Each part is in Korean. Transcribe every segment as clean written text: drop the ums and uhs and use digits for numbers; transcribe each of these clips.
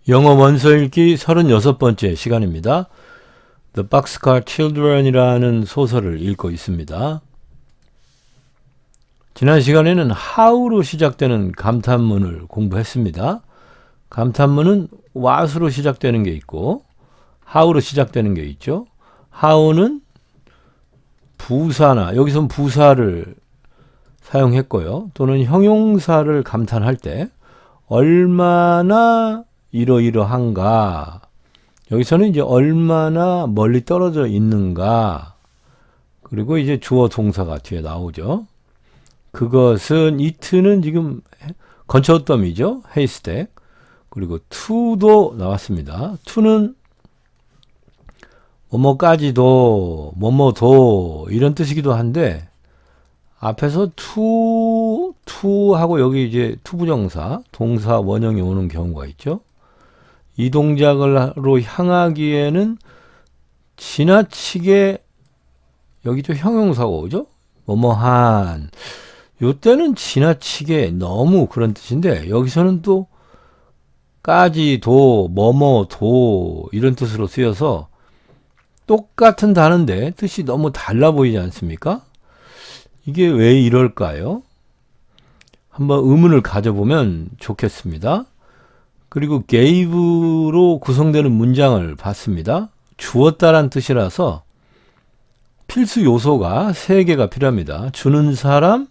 영어 원서 읽기 36번째 시간입니다. The Boxcar Children이라는 소설을 읽고 있습니다. 지난 시간에는 how로 시작되는 감탄문을 공부했습니다. 감탄문은 what으로 시작되는 게 있고 how로 시작되는 게 있죠. how는 부사나 여기서는 부사를 사용했고요. 또는 형용사를 감탄할 때 얼마나 이러이러한가, 여기서는 이제 얼마나 멀리 떨어져 있는가, 그리고 이제 주어 동사가 뒤에 나오죠. 그것은 it는 지금 건초점이죠. haystack. 그리고 to도 나왔습니다. to는 뭐뭐까지도, 뭐뭐도 이런 뜻이기도 한데 앞에서 to 하고 여기 이제 투부정사, 동사 원형이 오는 경우가 있죠. 이 동작으로 향하기에는 지나치게 여기도 형용사가 오죠. 뭐뭐한, 요때는 지나치게 너무 그런 뜻인데 여기서는 또 까지도, 뭐뭐도 이런 뜻으로 쓰여서 똑같은 단어인데 뜻이 너무 달라 보이지 않습니까? 이게 왜 이럴까요? 한번 의문을 가져보면 좋겠습니다. 그리고 gave로 구성되는 문장을 봤습니다. 주었다란 뜻이라서 필수 요소가 3개가 필요합니다. 주는 사람,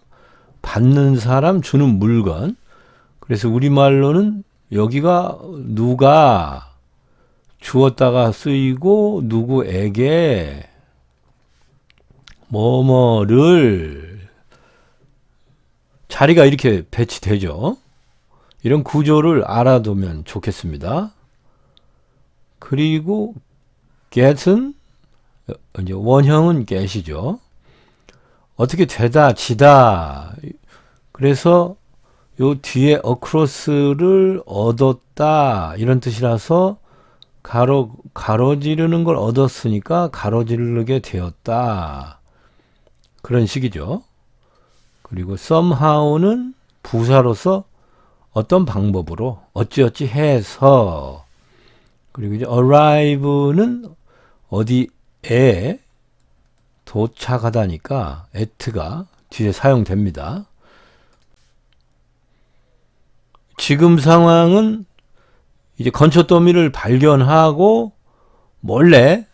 받는 사람, 주는 물건. 그래서 우리말로는 여기가 누가 주었다가 쓰이고 누구에게 뭐뭐를 자리가 이렇게 배치되죠. 이런 구조를 알아두면 좋겠습니다. 그리고 get은 이제 원형은 get이죠. 어떻게 되다, 지다. 그래서 요 뒤에 across를 얻었다 이런 뜻이라서 가로지르는 걸 얻었으니까 가로지르게 되었다. 그런 식이죠. 그리고 somehow는 부사로서 어떤 방법으로 어찌어찌 해서, 그리고 이제 arrive는 어디에 도착하다니까 at가 뒤에 사용됩니다. 지금 상황은 이제 건초 더미를 발견하고 몰래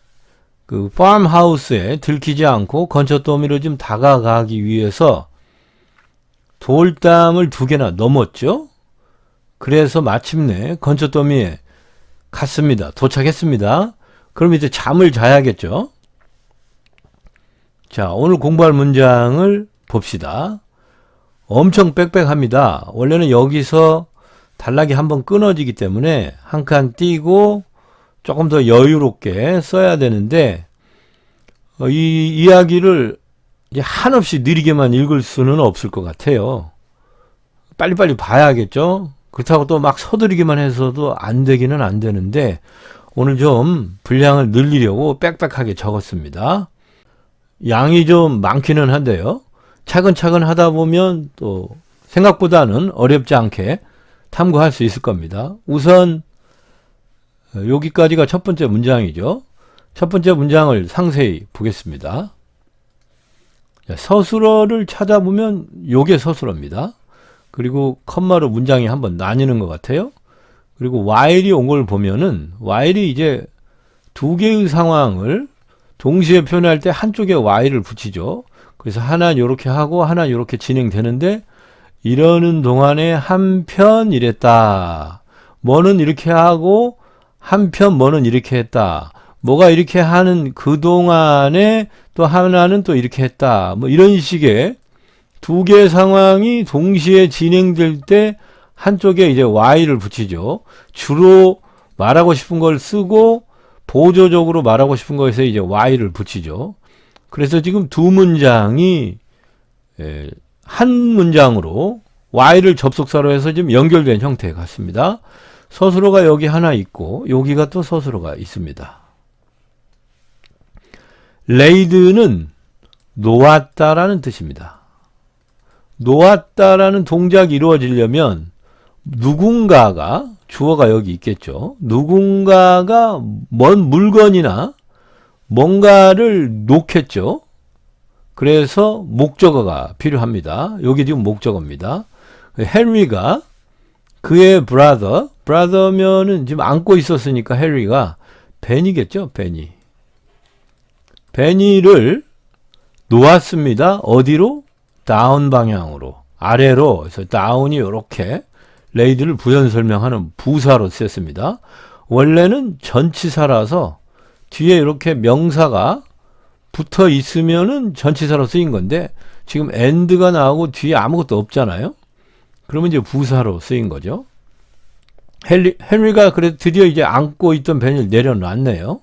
그 팜하우스에 들키지 않고 건초 더미로 좀 다가가기 위해서 돌담을 2개나 넘었죠. 그래서 마침내 건초 더미에 갔습니다. 도착했습니다. 그럼 이제 잠을 자야겠죠. 자, 오늘 공부할 문장을 봅시다. 엄청 빽빽합니다. 원래는 여기서 단락이 한번 끊어지기 때문에 한 칸 띄고 조금 더 여유롭게 써야 되는데 이 이야기를 이제 한없이 느리게만 읽을 수는 없을 것 같아요. 빨리빨리 봐야겠죠. 그렇다고 또 막 서두르기만 해서도 안 되기는 안 되는데 오늘 좀 분량을 늘리려고 빽빽하게 적었습니다. 양이 좀 많기는 한데요. 차근차근 하다 보면 또 생각보다는 어렵지 않게 탐구할 수 있을 겁니다. 우선 여기까지가 첫 번째 문장이죠. 첫 번째 문장을 상세히 보겠습니다. 서술어를 찾아보면 요게 서술어입니다. 그리고 컴마로 문장이 한번 나뉘는 것 같아요. 그리고 while이 온 걸 보면은 while이 이제 2개의 상황을 동시에 표현할 때 한쪽에 while을 붙이죠. 그래서 하나 요렇게 하고 하나 요렇게 진행되는데 이러는 동안에 한편 이랬다. 뭐는 이렇게 하고 한편 뭐는 이렇게 했다. 뭐가 이렇게 하는 그 동안에 또 하나는 또 이렇게 했다. 뭐 이런 식의 2개의 상황이 동시에 진행될 때 한쪽에 이제 while을 붙이죠. 주로 말하고 싶은 걸 쓰고 보조적으로 말하고 싶은 것에 이제 while을 붙이죠. 그래서 지금 2문장이 한 문장으로 while을 접속사로 해서 지금 연결된 형태 같습니다. 서술어가 여기 하나 있고 여기가 또 서술어가 있습니다. laid는 놓았다라는 뜻입니다. 놓았다라는 동작이 이루어지려면 누군가가 주어가 여기 있겠죠. 누군가가 먼 물건이나 뭔가를 놓겠죠. 그래서 목적어가 필요합니다. 여기 지금 목적어입니다. 헨리가 그의 브라더면은 지금 안고 있었으니까 헨리가 베니겠죠. 베니를 놓았습니다. 어디로? 다운 방향으로. 아래로. 그래서 다운이 이렇게 레이드를 부연 설명하는 부사로 쓰였습니다. 원래는 전치사라서 뒤에 이렇게 명사가 붙어 있으면은 전치사로 쓰인 건데 지금 and가 나오고 뒤에 아무것도 없잖아요. 그러면 이제 부사로 쓰인 거죠. 헨리가 그래도 드디어 이제 안고 있던 벤을 내려놨네요.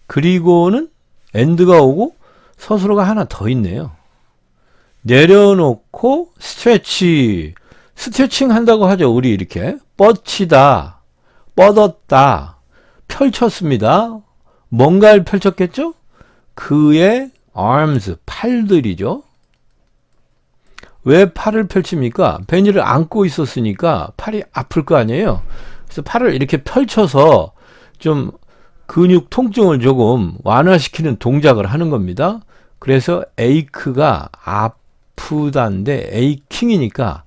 그리고는 and가 오고 서술어가 하나 더 있네요. 내려놓고 스트레칭 한다고 하죠. 우리 이렇게 뻗치다, 뻗었다, 펼쳤습니다. 뭔가를 펼쳤겠죠? 그의 arms, 팔들이죠. 왜 팔을 펼칩니까? 베니를 안고 있었으니까 팔이 아플 거 아니에요. 그래서 팔을 이렇게 펼쳐서 좀 근육 통증을 조금 완화시키는 동작을 하는 겁니다. 그래서 ache가 아프다인데 aching이니까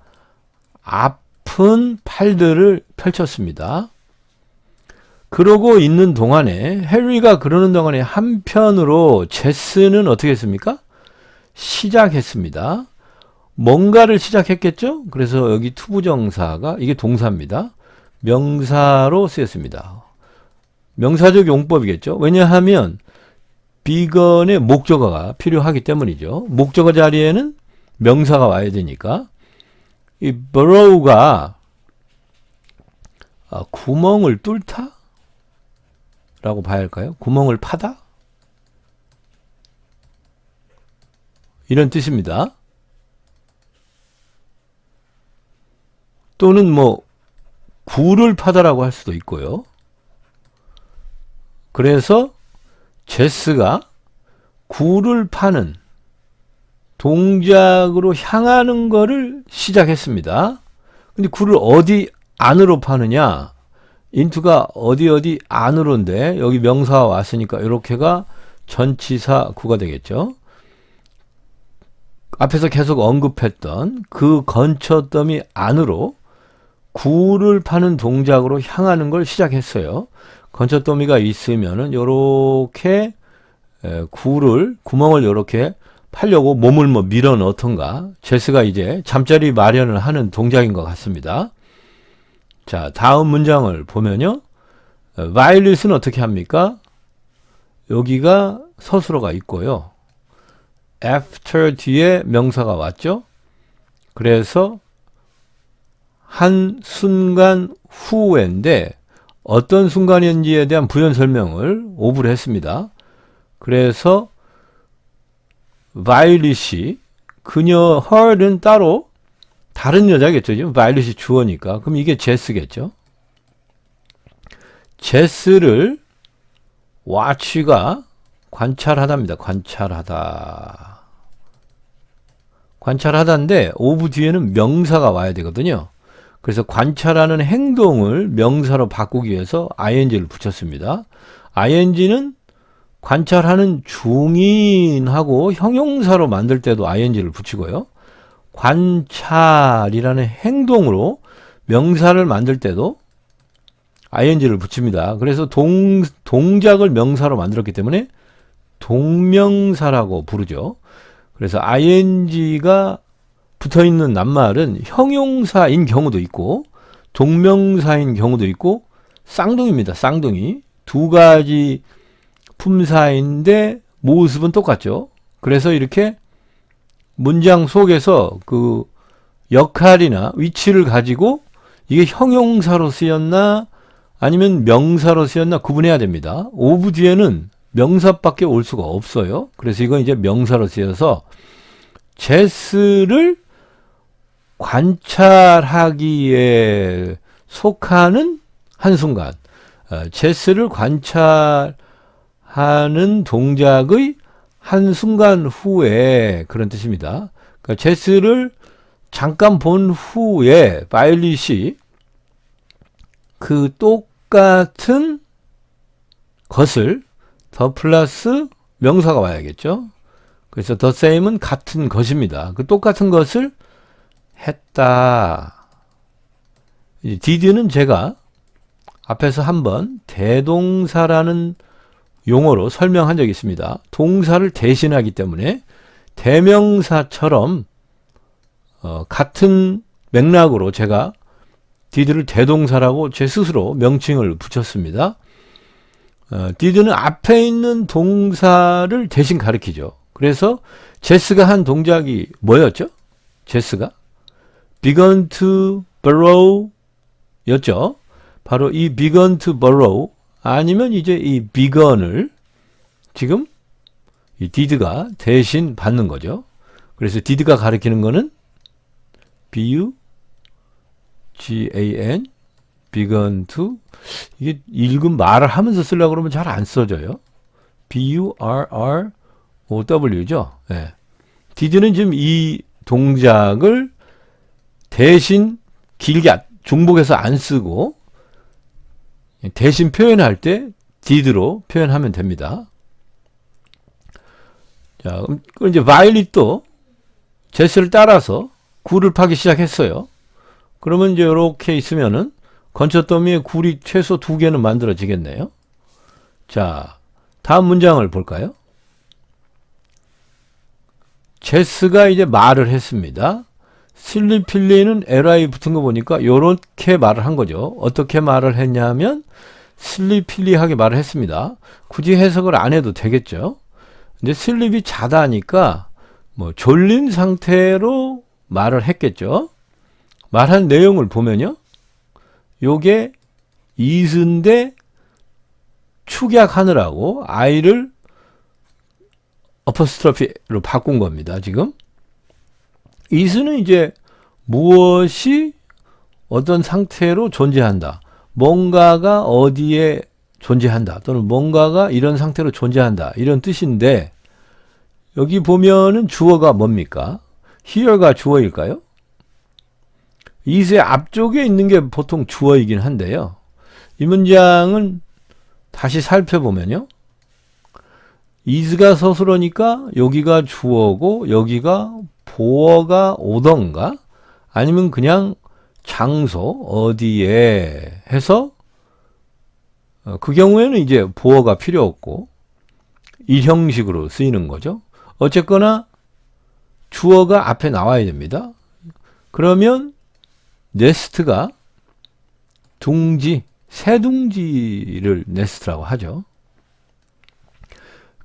아픈 팔들을 펼쳤습니다. 그러고 있는 동안에 헨리가 그러는 동안에 한편으로 제스는 어떻게 했습니까? 시작했습니다. 뭔가를 시작했겠죠? 그래서 여기 투부정사가 이게 동사입니다. 명사로 쓰였습니다. 명사적 용법이겠죠? 왜냐하면 비건의 목적어가 필요하기 때문이죠. 목적어 자리에는 명사가 와야 되니까 이 burrow가 구멍을 뚫다? 라고 봐야 할까요? 구멍을 파다? 이런 뜻입니다. 또는 뭐 굴을 파다라고 할 수도 있고요. 그래서 제스가 굴을 파는 동작으로 향하는 거를 시작했습니다. 근데 굴을 어디 안으로 파느냐? 인투가 어디 안으로인데 여기 명사가 왔으니까 이렇게가 전치사 구가 되겠죠. 앞에서 계속 언급했던 그 건초더미 안으로 굴을 파는 동작으로 향하는 걸 시작했어요. 건초더미가 있으면은 요렇게 구멍을 요렇게 파려고 몸을 뭐 밀어 넣던가 제스가 이제 잠자리 마련을 하는 동작인 것 같습니다. 자, 다음 문장을 보면요. 바이올렛은 어떻게 합니까? 여기가 서술어가 있고요. after 뒤에 명사가 왔죠. 그래서 한 순간 후인데 어떤 순간인지에 대한 부연 설명을 오브를 했습니다. 그래서 바이올렛이 그녀 her는 따로 다른 여자겠죠. 지금 바이올렛이 주어니까. 그럼 이게 제스겠죠. 제스를 watch가 관찰하다입니다. 관찰하다인데 오브 뒤에는 명사가 와야 되거든요. 그래서 관찰하는 행동을 명사로 바꾸기 위해서 ing를 붙였습니다. ing는 관찰하는 중인하고 형용사로 만들 때도 ing를 붙이고요. 관찰이라는 행동으로 명사를 만들 때도 ing를 붙입니다. 그래서 동작을 명사로 만들었기 때문에 동명사라고 부르죠. 그래서 ing가 붙어있는 낱말은 형용사인 경우도 있고 동명사인 경우도 있고 쌍둥이입니다. 쌍둥이. 두 가지 품사인데 모습은 똑같죠. 그래서 이렇게 문장 속에서 그 역할이나 위치를 가지고 이게 형용사로 쓰였나 아니면 명사로 쓰였나 구분해야 됩니다. 오브 뒤에는 명사밖에 올 수가 없어요. 그래서 이건 이제 명사로 쓰여서 제스를 관찰하기에 속하는 한순간, 제스를 관찰하는 동작의 한순간 후에 그런 뜻입니다. 그러니까 제스를 잠깐 본 후에 바이올렛이 그 똑같은 것을 더 플러스 명사가 와야겠죠. 그래서 the same은 같은 것입니다. 그 똑같은 것을 했다. did는 제가 앞에서 한번 대동사라는 용어로 설명한 적이 있습니다. 동사를 대신하기 때문에 대명사처럼 같은 맥락으로 제가 did를 대동사라고 제 스스로 명칭을 붙였습니다. did는 앞에 있는 동사를 대신 가리키죠. 그래서 제스가 한 동작이 뭐였죠? 제스가 begun to borrow 였죠. 바로 이 begun to borrow 아니면 이제 이 begun을 지금 이 did가 대신 받는 거죠. 그래서 did가 가리키는 거는 bugan begun to 이게 읽은 말을 하면서 쓰려고 그러면 잘 안 써져요. burrow죠. 네. did는 지금 이 동작을 대신 길게 중복해서 안 쓰고 대신 표현할 때 did로 표현하면 됩니다. 자, 그럼 이제 바이올릿도 제스를 따라서 굴을 파기 시작했어요. 그러면 이제 이렇게 있으면은 건초더미에 굴이 최소 2개는 만들어지겠네요. 자, 다음 문장을 볼까요? 제스가 이제 말을 했습니다. 슬리필리는 li 붙은 거 보니까 요렇게 말을 한 거죠. 어떻게 말을 했냐면 슬리필리하게 말을 했습니다. 굳이 해석을 안 해도 되겠죠. 근데 슬립이 자다니까 뭐 졸린 상태로 말을 했겠죠. 말한 내용을 보면요. 요게 is인데 축약하느라고 i를 어퍼스트로피로 바꾼 겁니다. 지금 is는 이제 무엇이 어떤 상태로 존재한다. 뭔가가 어디에 존재한다. 또는 뭔가가 이런 상태로 존재한다. 이런 뜻인데 여기 보면은 주어가 뭡니까? here가 주어일까요? is의 앞쪽에 있는 게 보통 주어이긴 한데요. 이 문장은 다시 살펴보면요. is가 서술어니까 여기가 주어고 여기가 보어가 오던가 아니면 그냥 장소 어디에 해서 그 경우에는 이제 보어가 필요 없고 이 형식으로 쓰이는 거죠. 어쨌거나 주어가 앞에 나와야 됩니다. 그러면 네스트가 둥지, 새둥지를 네스트라고 하죠.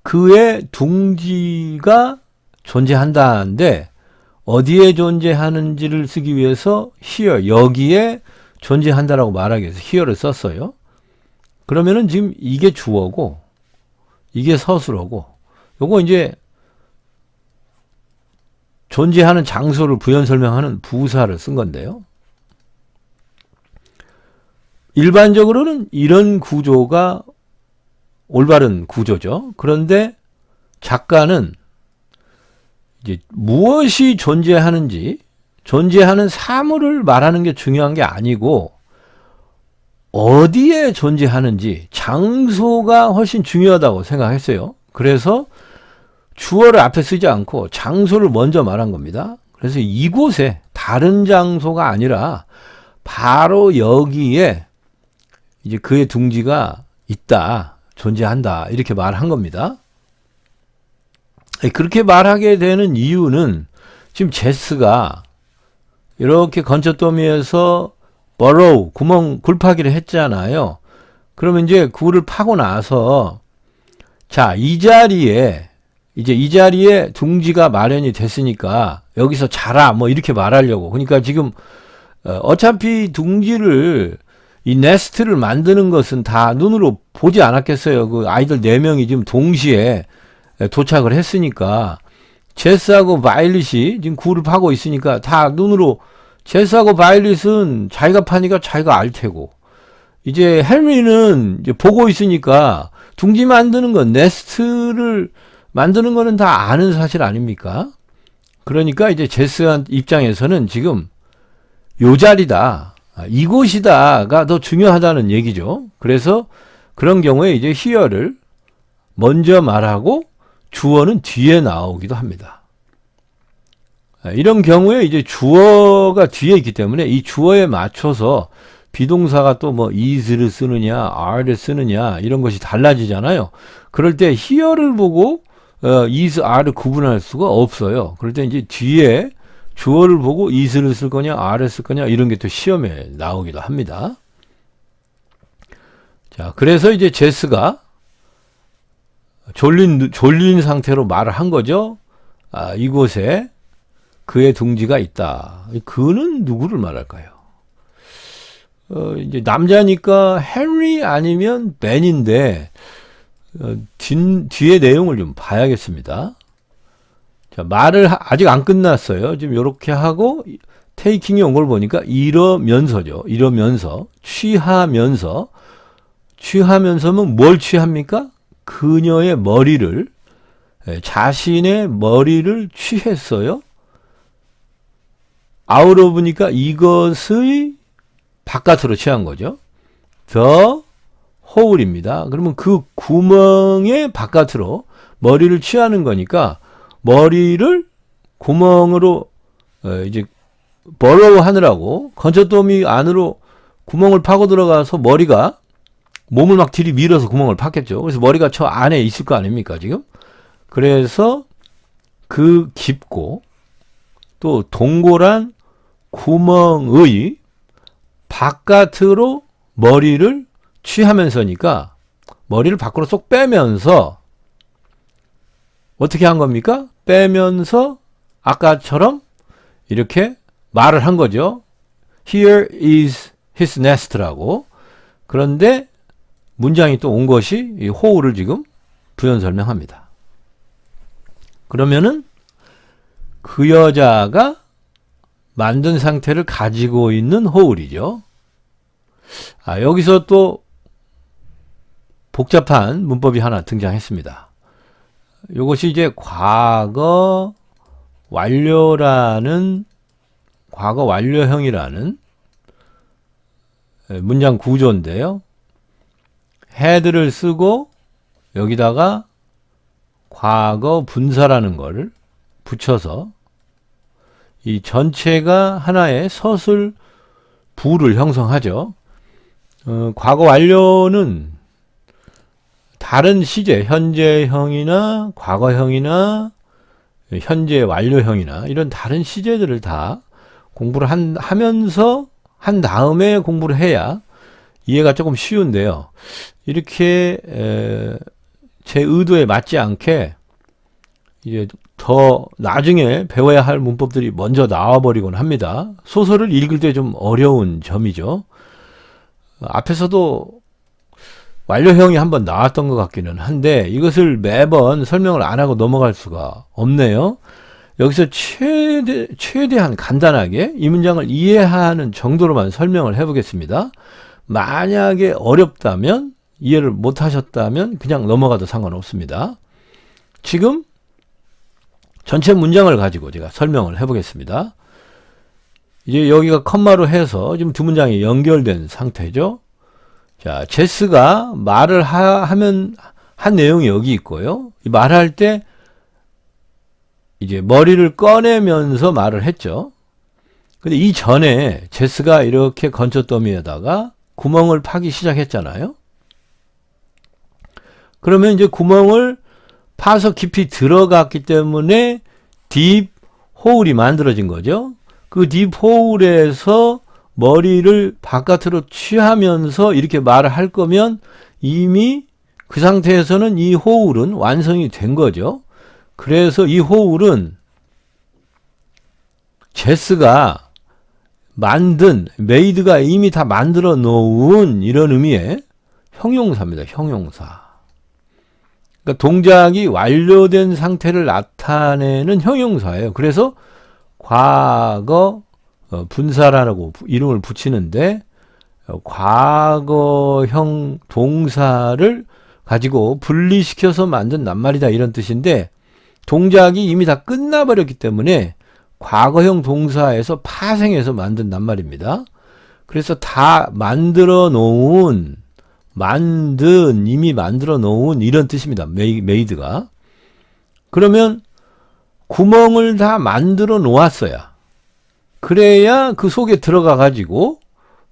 그의 둥지가 존재한다는데 어디에 존재하는지를 쓰기 위해서 here, 여기에 존재한다라고 말하기 위해서 here를 썼어요. 그러면은 지금 이게 주어고 이게 서술어고 요거 이제 존재하는 장소를 부연 설명하는 부사를 쓴 건데요. 일반적으로는 이런 구조가 올바른 구조죠. 그런데 작가는 이제 무엇이 존재하는지, 존재하는 사물을 말하는 게 중요한 게 아니고 어디에 존재하는지 장소가 훨씬 중요하다고 생각했어요. 그래서 주어를 앞에 쓰지 않고 장소를 먼저 말한 겁니다. 그래서 이곳에 다른 장소가 아니라 바로 여기에 이제 그의 둥지가 있다, 존재한다 이렇게 말한 겁니다. 그렇게 말하게 되는 이유는 지금 제스가 이렇게 건초더미에서 borrow, 구멍 굴파기를 했잖아요. 그러면 이제 굴을 파고 나서 자, 이 자리에 둥지가 마련이 됐으니까 여기서 자라 뭐 이렇게 말하려고. 그러니까 지금 어차피 둥지를 이 네스트를 만드는 것은 다 눈으로 보지 않았겠어요. 그 아이들 4명이 지금 동시에 도착을 했으니까 제스하고 바이올릿이 지금 굴을 파고 있으니까 다 눈으로 제스하고 바이올릿은 자기가 파니까 자기가 알 테고 이제 헨리는 이제 보고 있으니까 둥지 만드는 건 네스트를 만드는 거는 다 아는 사실 아닙니까? 그러니까 이제 제스 입장에서는 지금 요 자리다. 이곳이다가 더 중요하다는 얘기죠. 그래서 그런 경우에 이제 here를 먼저 말하고 주어는 뒤에 나오기도 합니다. 이런 경우에 이제 주어가 뒤에 있기 때문에 이 주어에 맞춰서 비동사가 또 뭐 is를 쓰느냐, are를 쓰느냐 이런 것이 달라지잖아요. 그럴 때 here를 보고 is, are를 구분할 수가 없어요. 그럴 때 이제 뒤에 주어를 보고 is를 쓸 거냐, are를 쓸 거냐 이런 게 또 시험에 나오기도 합니다. 자, 그래서 이제 제스가 졸린 상태로 말을 한 거죠. 이곳에 그의 둥지가 있다. 그는 누구를 말할까요? 이제 남자니까 헨리 아니면 벤인데, 뒤에 내용을 좀 봐야겠습니다. 자, 말을 아직 안 끝났어요. 지금 요렇게 하고, 테이킹이 온 걸 보니까 이러면서죠. 이러면서, 취하면서면 뭘 취합니까? 그녀의 머리를, 자신의 머리를 취했어요. 아우러보니까 이것의 바깥으로 취한 거죠. The hole입니다. 그러면 그 구멍의 바깥으로 머리를 취하는 거니까 머리를 구멍으로 이제 burrow 하느라고 건초더미 안으로 구멍을 파고 들어가서 머리가 몸을 막 들이밀어서 구멍을 팠겠죠. 그래서 머리가 저 안에 있을 거 아닙니까 지금? 그래서 그 깊고 또 동그란 구멍의 바깥으로 머리를 취하면서니까 머리를 밖으로 쏙 빼면서 어떻게 한 겁니까? 빼면서 아까처럼 이렇게 말을 한 거죠. Here is his nest라고. 그런데 문장이 또 온 것이 이 호우를 지금 부연 설명합니다. 그러면은 그 여자가 만든 상태를 가지고 있는 호울이죠. 여기서 또 복잡한 문법이 하나 등장했습니다. 이것이 이제 과거 완료형이라는 문장 구조인데요. had를 쓰고 여기다가 과거 분사라는 걸 붙여서 이 전체가 하나의 서술 부를 형성하죠. 과거 완료는 다른 시제, 현재형이나 과거형이나 현재 완료형이나 이런 다른 시제들을 다 공부를 하면서 한 다음에 공부를 해야 이해가 조금 쉬운데요. 이렇게 제 의도에 맞지 않게 이제 더 나중에 배워야 할 문법들이 먼저 나와버리곤 합니다. 소설을 읽을 때 좀 어려운 점이죠. 앞에서도 완료형이 한번 나왔던 것 같기는 한데 이것을 매번 설명을 안 하고 넘어갈 수가 없네요. 여기서 최대한 간단하게 이 문장을 이해하는 정도로만 설명을 해보겠습니다. 만약에 어렵다면 이해를 못 하셨다면 그냥 넘어가도 상관없습니다. 지금 전체 문장을 가지고 제가 설명을 해보겠습니다. 이제 여기가 컴마로 해서 지금 두 문장이 연결된 상태죠. 자, 제스가 말을 하면 한 내용이 여기 있고요. 이 말할 때 이제 머리를 꺼내면서 말을 했죠. 근데 이 전에 제스가 이렇게 건초더미에다가 구멍을 파기 시작했잖아요. 그러면 이제 구멍을 파서 깊이 들어갔기 때문에 딥 호울이 만들어진 거죠. 그 딥 호울에서 머리를 바깥으로 취하면서 이렇게 말을 할 거면 이미 그 상태에서는 이 호울은 완성이 된 거죠. 그래서 이 호울은 제스가 만든, 메이드가 이미 다 만들어 놓은 이런 의미의 형용사입니다. 형용사. 그러니까 동작이 완료된 상태를 나타내는 형용사예요. 그래서 과거 분사라고 이름을 붙이는데 과거형 동사를 가지고 분리시켜서 만든 낱말이다 이런 뜻인데 동작이 이미 다 끝나버렸기 때문에 과거형 동사에서 파생해서 만든 낱말입니다. 그래서 다 이미 만들어 놓은 이런 뜻입니다. 메이드가. 그러면 구멍을 다 만들어 놓았어야. 그래야 그 속에 들어가 가지고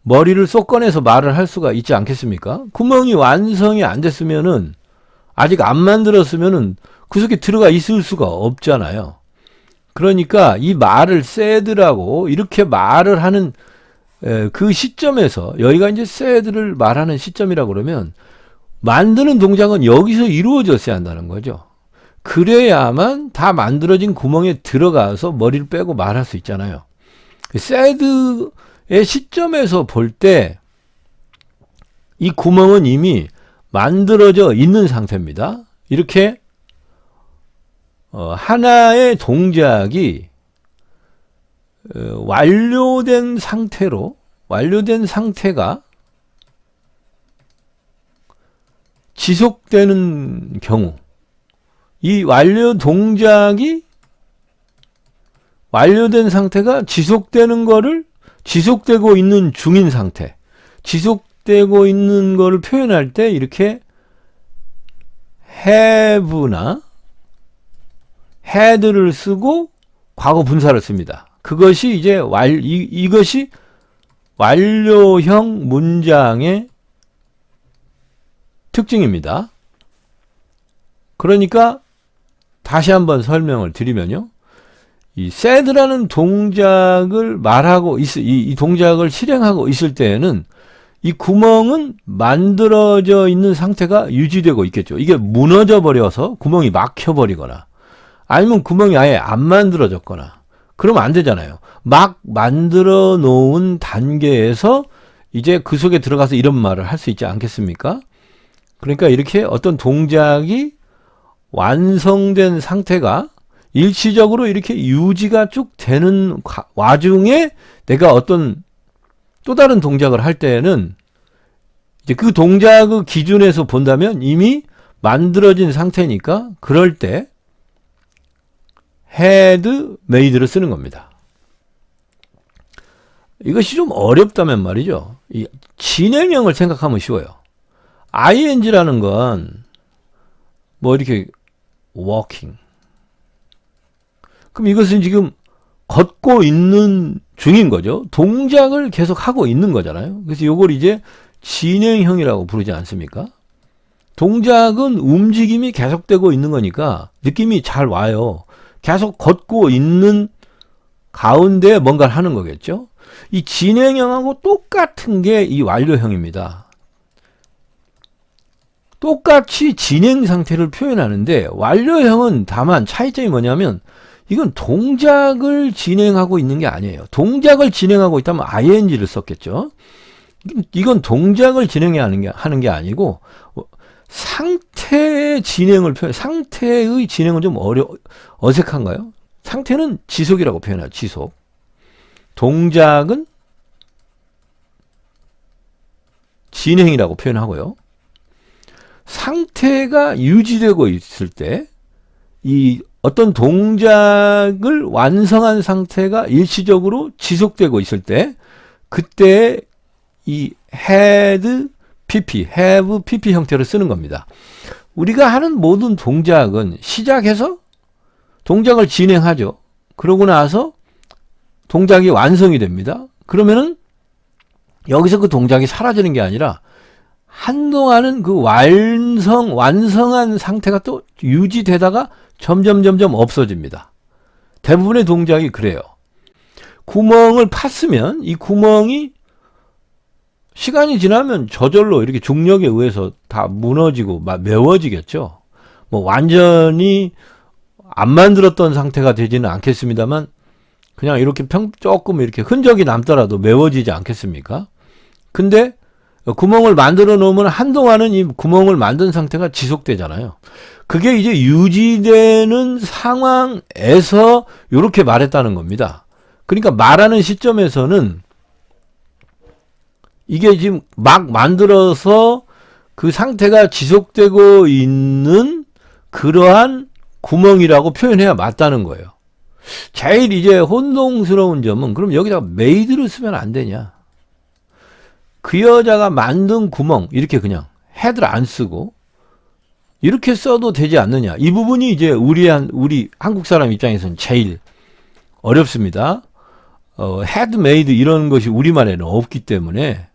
머리를 쏙 꺼내서 말을 할 수가 있지 않겠습니까? 구멍이 완성이 안 됐으면은, 아직 안 만들었으면은 그 속에 들어가 있을 수가 없잖아요. 그러니까 이 말을 새드라고 이렇게 말을 하는 그 시점에서, 여기가 이제 새드를 말하는 시점이라고 그러면 만드는 동작은 여기서 이루어졌어야 한다는 거죠. 그래야만 다 만들어진 구멍에 들어가서 머리를 빼고 말할 수 있잖아요. 새드의 시점에서 볼 때 이 구멍은 이미 만들어져 있는 상태입니다. 이렇게 하나의 동작이 완료된 상태가 지속되는 경우, 이 완료된 상태가 지속되는 거를, 지속되고 있는 중인 상태, 지속되고 있는 거를 표현할 때 이렇게 have나 had를 쓰고 과거 분사를 씁니다. 그것이 이제 이것이 완료형 문장의 특징입니다. 그러니까 다시 한번 설명을 드리면요. 이 said라는 동작을 말하고 이 동작을 실행하고 있을 때에는 이 구멍은 만들어져 있는 상태가 유지되고 있겠죠. 이게 무너져 버려서 구멍이 막혀 버리거나, 아니면 구멍이 아예 안 만들어졌거나 그러면 안 되잖아요. 막 만들어 놓은 단계에서 이제 그 속에 들어가서 이런 말을 할 수 있지 않겠습니까? 그러니까 이렇게 어떤 동작이 완성된 상태가 일시적으로 이렇게 유지가 쭉 되는 와중에 내가 어떤 또 다른 동작을 할 때에는 이제 그 동작의 기준에서 본다면 이미 만들어진 상태니까 그럴 때 had made를 쓰는 겁니다. 이것이 좀 어렵다면 말이죠. 이 진행형을 생각하면 쉬워요. ing라는 건 뭐 이렇게 walking. 그럼 이것은 지금 걷고 있는 중인 거죠. 동작을 계속 하고 있는 거잖아요. 그래서 이걸 이제 진행형이라고 부르지 않습니까? 동작은 움직임이 계속되고 있는 거니까 느낌이 잘 와요. 계속 걷고 있는 가운데 뭔가를 하는 거겠죠. 이 진행형하고 똑같은 게 이 완료형입니다. 똑같이 진행 상태를 표현하는데, 완료형은 다만 차이점이 뭐냐면 이건 동작을 진행하고 있는 게 아니에요. 동작을 진행하고 있다면 ing를 썼겠죠. 이건 동작을 하는 게 아니고 상태의 진행을 상태의 진행은 좀 어색한가요? 상태는 지속이라고 표현해요. 지속. 동작은 진행이라고 표현하고요. 상태가 유지되고 있을 때, 이 어떤 동작을 완성한 상태가 일시적으로 지속되고 있을 때, 그때 이 had pp, have pp 형태를 쓰는 겁니다. 우리가 하는 모든 동작은 시작해서 동작을 진행하죠. 그러고 나서 동작이 완성이 됩니다. 그러면은 여기서 그 동작이 사라지는 게 아니라 한동안은 그 완성한 상태가 또 유지되다가 점점 없어집니다. 대부분의 동작이 그래요. 구멍을 팠으면 이 구멍이 시간이 지나면 저절로 이렇게 중력에 의해서 다 무너지고 메워지겠죠. 뭐 완전히 안 만들었던 상태가 되지는 않겠습니다만 그냥 이렇게 조금 이렇게 흔적이 남더라도 메워지지 않겠습니까? 근데 구멍을 만들어 놓으면 한동안은 이 구멍을 만든 상태가 지속되잖아요. 그게 이제 유지되는 상황에서 이렇게 말했다는 겁니다. 그러니까 말하는 시점에서는 이게 지금 막 만들어서 그 상태가 지속되고 있는 그러한 구멍이라고 표현해야 맞다는 거예요. 제일 이제 혼동스러운 점은 그럼 여기다가 made를 쓰면 안 되냐? 그 여자가 만든 구멍 이렇게 그냥 헤드를 안 쓰고 이렇게 써도 되지 않느냐. 이 부분이 이제 우리 한국 사람 입장에서는 제일 어렵습니다. 헤드메이드 이런 것이 우리말에는 없기 때문에.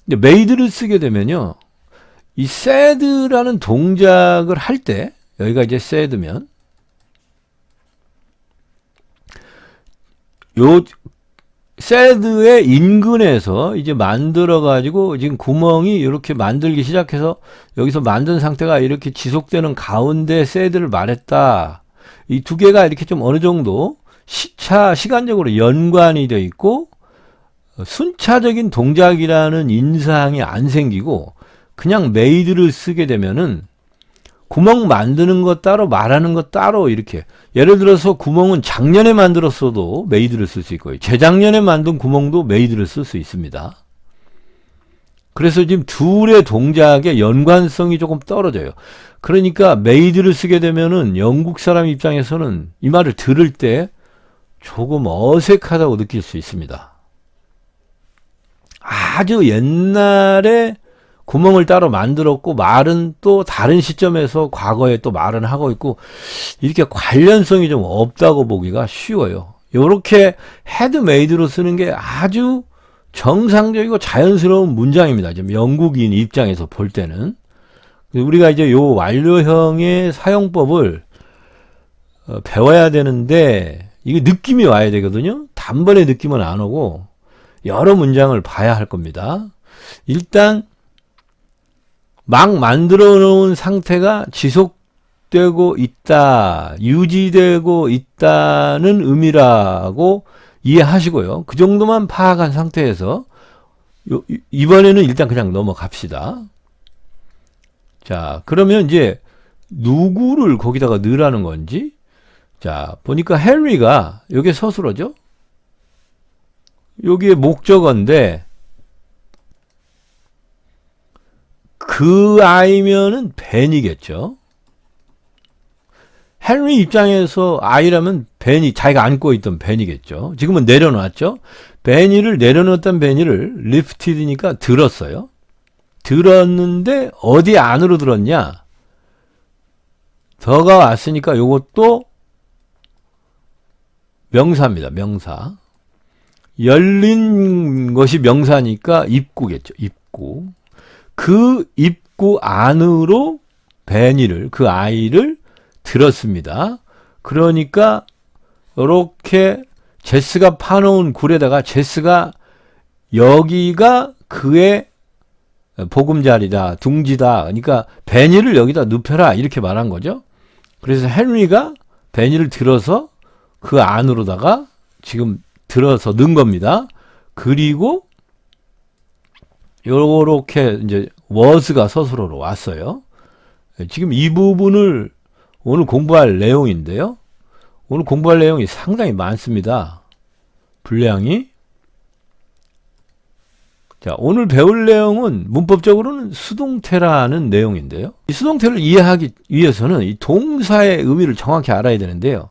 근데 메이드를 쓰게 되면요, 이 said라는 동작을 할 때, 여기가 이제 said면, 요 said의 인근에서 이제 만들어 가지고 지금 구멍이 이렇게 만들기 시작해서 여기서 만든 상태가 이렇게 지속되는 가운데 said를 말했다. 이 두 개가 이렇게 좀 어느 정도 시간적으로 연관이 되어 있고 순차적인 동작이라는 인상이 안 생기고 그냥 메이드를 쓰게 되면은 구멍 만드는 것 따로 말하는 것 따로 이렇게, 예를 들어서 구멍은 작년에 만들었어도 메이드를 쓸 수 있고요. 재작년에 만든 구멍도 메이드를 쓸 수 있습니다. 그래서 지금 둘의 동작의 연관성이 조금 떨어져요. 그러니까 메이드를 쓰게 되면은 영국 사람 입장에서는 이 말을 들을 때 조금 어색하다고 느낄 수 있습니다. 아주 옛날에 구멍을 따로 만들었고 말은 또 다른 시점에서 과거에 또 말은 하고 있고 이렇게 관련성이 좀 없다고 보기가 쉬워요. 이렇게 헤드메이드로 쓰는 게 아주 정상적이고 자연스러운 문장입니다. 지금 영국인 입장에서 볼 때는. 우리가 이제 요 완료형의 사용법을 배워야 되는데 이게 느낌이 와야 되거든요. 단번에 느낌은 안 오고 여러 문장을 봐야 할 겁니다. 일단 막 만들어 놓은 상태가 지속되고 있다, 유지되고 있다는 의미라고 이해하시고요. 그 정도만 파악한 상태에서 이번에는 일단 그냥 넘어갑시다. 자, 그러면 이제 누구를 거기다가 넣으라는 건지, 자, 보니까 헨리가 여기에 서술어죠. 여기에 목적어인데 그 아이면은 벤이겠죠. 헨리 입장에서 아이라면 벤이, 자기가 안고 있던 벤이겠죠. 지금은 내려놨죠. 벤이를 내려놓았던 벤이를 리프티드니까 들었어요. 들었는데 어디 안으로 들었냐? 더가 왔으니까 요것도 명사입니다. 명사. 열린 것이 명사니까 입구겠죠. 입구. 그 입구 안으로 베니를, 그 아이를 들었습니다. 그러니까 이렇게 제스가 파놓은 굴에다가 제스가 여기가 그의 보금자리다, 둥지다. 그러니까 베니를 여기다 눕혀라 이렇게 말한 거죠. 그래서 헨리가 베니를 들어서 그 안으로다가 지금 들어서 넣은 겁니다. 그리고 요렇게 이제 was가 서술어로 왔어요. 지금 이 부분을 오늘 공부할 내용인데요. 오늘 공부할 내용이 상당히 많습니다. 분량이. 자, 오늘 배울 내용은 문법적으로는 수동태라는 내용인데요. 이 수동태를 이해하기 위해서는 이 동사의 의미를 정확히 알아야 되는데요.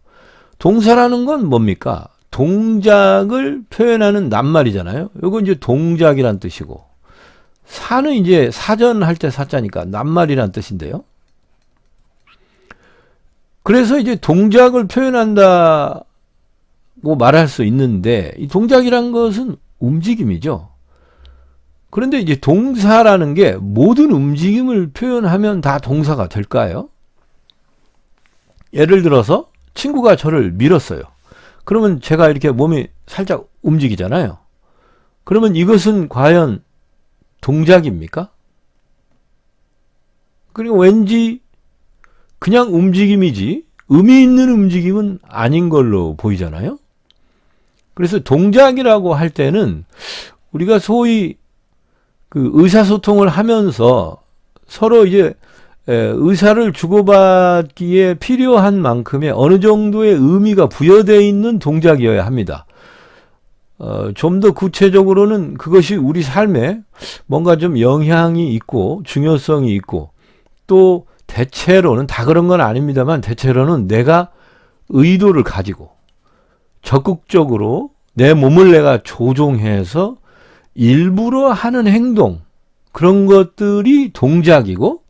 동사라는 건 뭡니까? 동작을 표현하는 낱말이잖아요. 이건 이제 동작이란 뜻이고, 사는 이제 사전 할 때 사자니까 낱말이란 뜻인데요. 그래서 이제 동작을 표현한다고 말할 수 있는데, 이 동작이란 것은 움직임이죠. 그런데 이제 동사라는 게 모든 움직임을 표현하면 다 동사가 될까요? 예를 들어서 친구가 저를 밀었어요. 그러면 제가 이렇게 몸이 살짝 움직이잖아요. 그러면 이것은 과연 동작입니까? 그리고 왠지 그냥 움직임이지 의미 있는 움직임은 아닌 걸로 보이잖아요. 그래서 동작이라고 할 때는 우리가 소위 그 의사소통을 하면서 서로 이제 의사를 주고받기에 필요한 만큼의 어느 정도의 의미가 부여되어 있는 동작이어야 합니다. 좀 더 구체적으로는 그것이 우리 삶에 뭔가 좀 영향이 있고 중요성이 있고, 또 대체로는, 다 그런 건 아닙니다만 대체로는 내가 의도를 가지고 적극적으로 내 몸을 내가 조종해서 일부러 하는 행동, 그런 것들이 동작이고,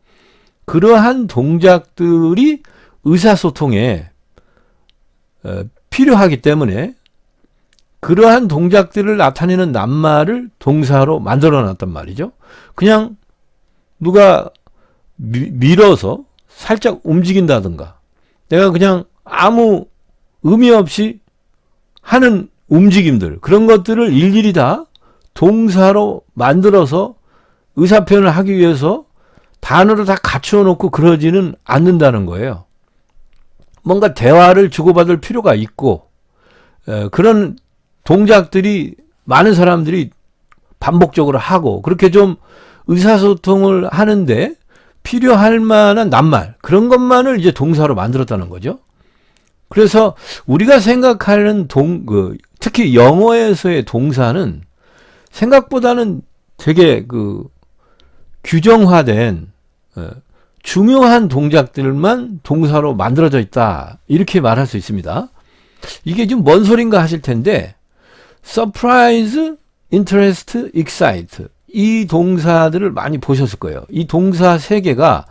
그러한 동작들이 의사소통에 필요하기 때문에 그러한 동작들을 나타내는 낱말을 동사로 만들어 놨단 말이죠. 그냥 누가 밀어서 살짝 움직인다든가, 내가 그냥 아무 의미 없이 하는 움직임들, 그런 것들을 일일이 다 동사로 만들어서 의사표현을 하기 위해서 단어를 다 갖추어 놓고 그러지는 않는다는 거예요. 뭔가 대화를 주고받을 필요가 있고, 그런 동작들이 많은 사람들이 반복적으로 하고, 그렇게 좀 의사소통을 하는데 필요할 만한 낱말, 그런 것만을 이제 동사로 만들었다는 거죠. 그래서 우리가 생각하는 특히 영어에서의 동사는 생각보다는 되게 규정화된 중요한 동작들만 동사로 만들어져 있다, 이렇게 말할 수 있습니다. 이게 좀 뭔 소린가 하실 텐데, surprise, interest, excite, 이 동사들을 많이 보셨을 거예요. 이 동사 세 개가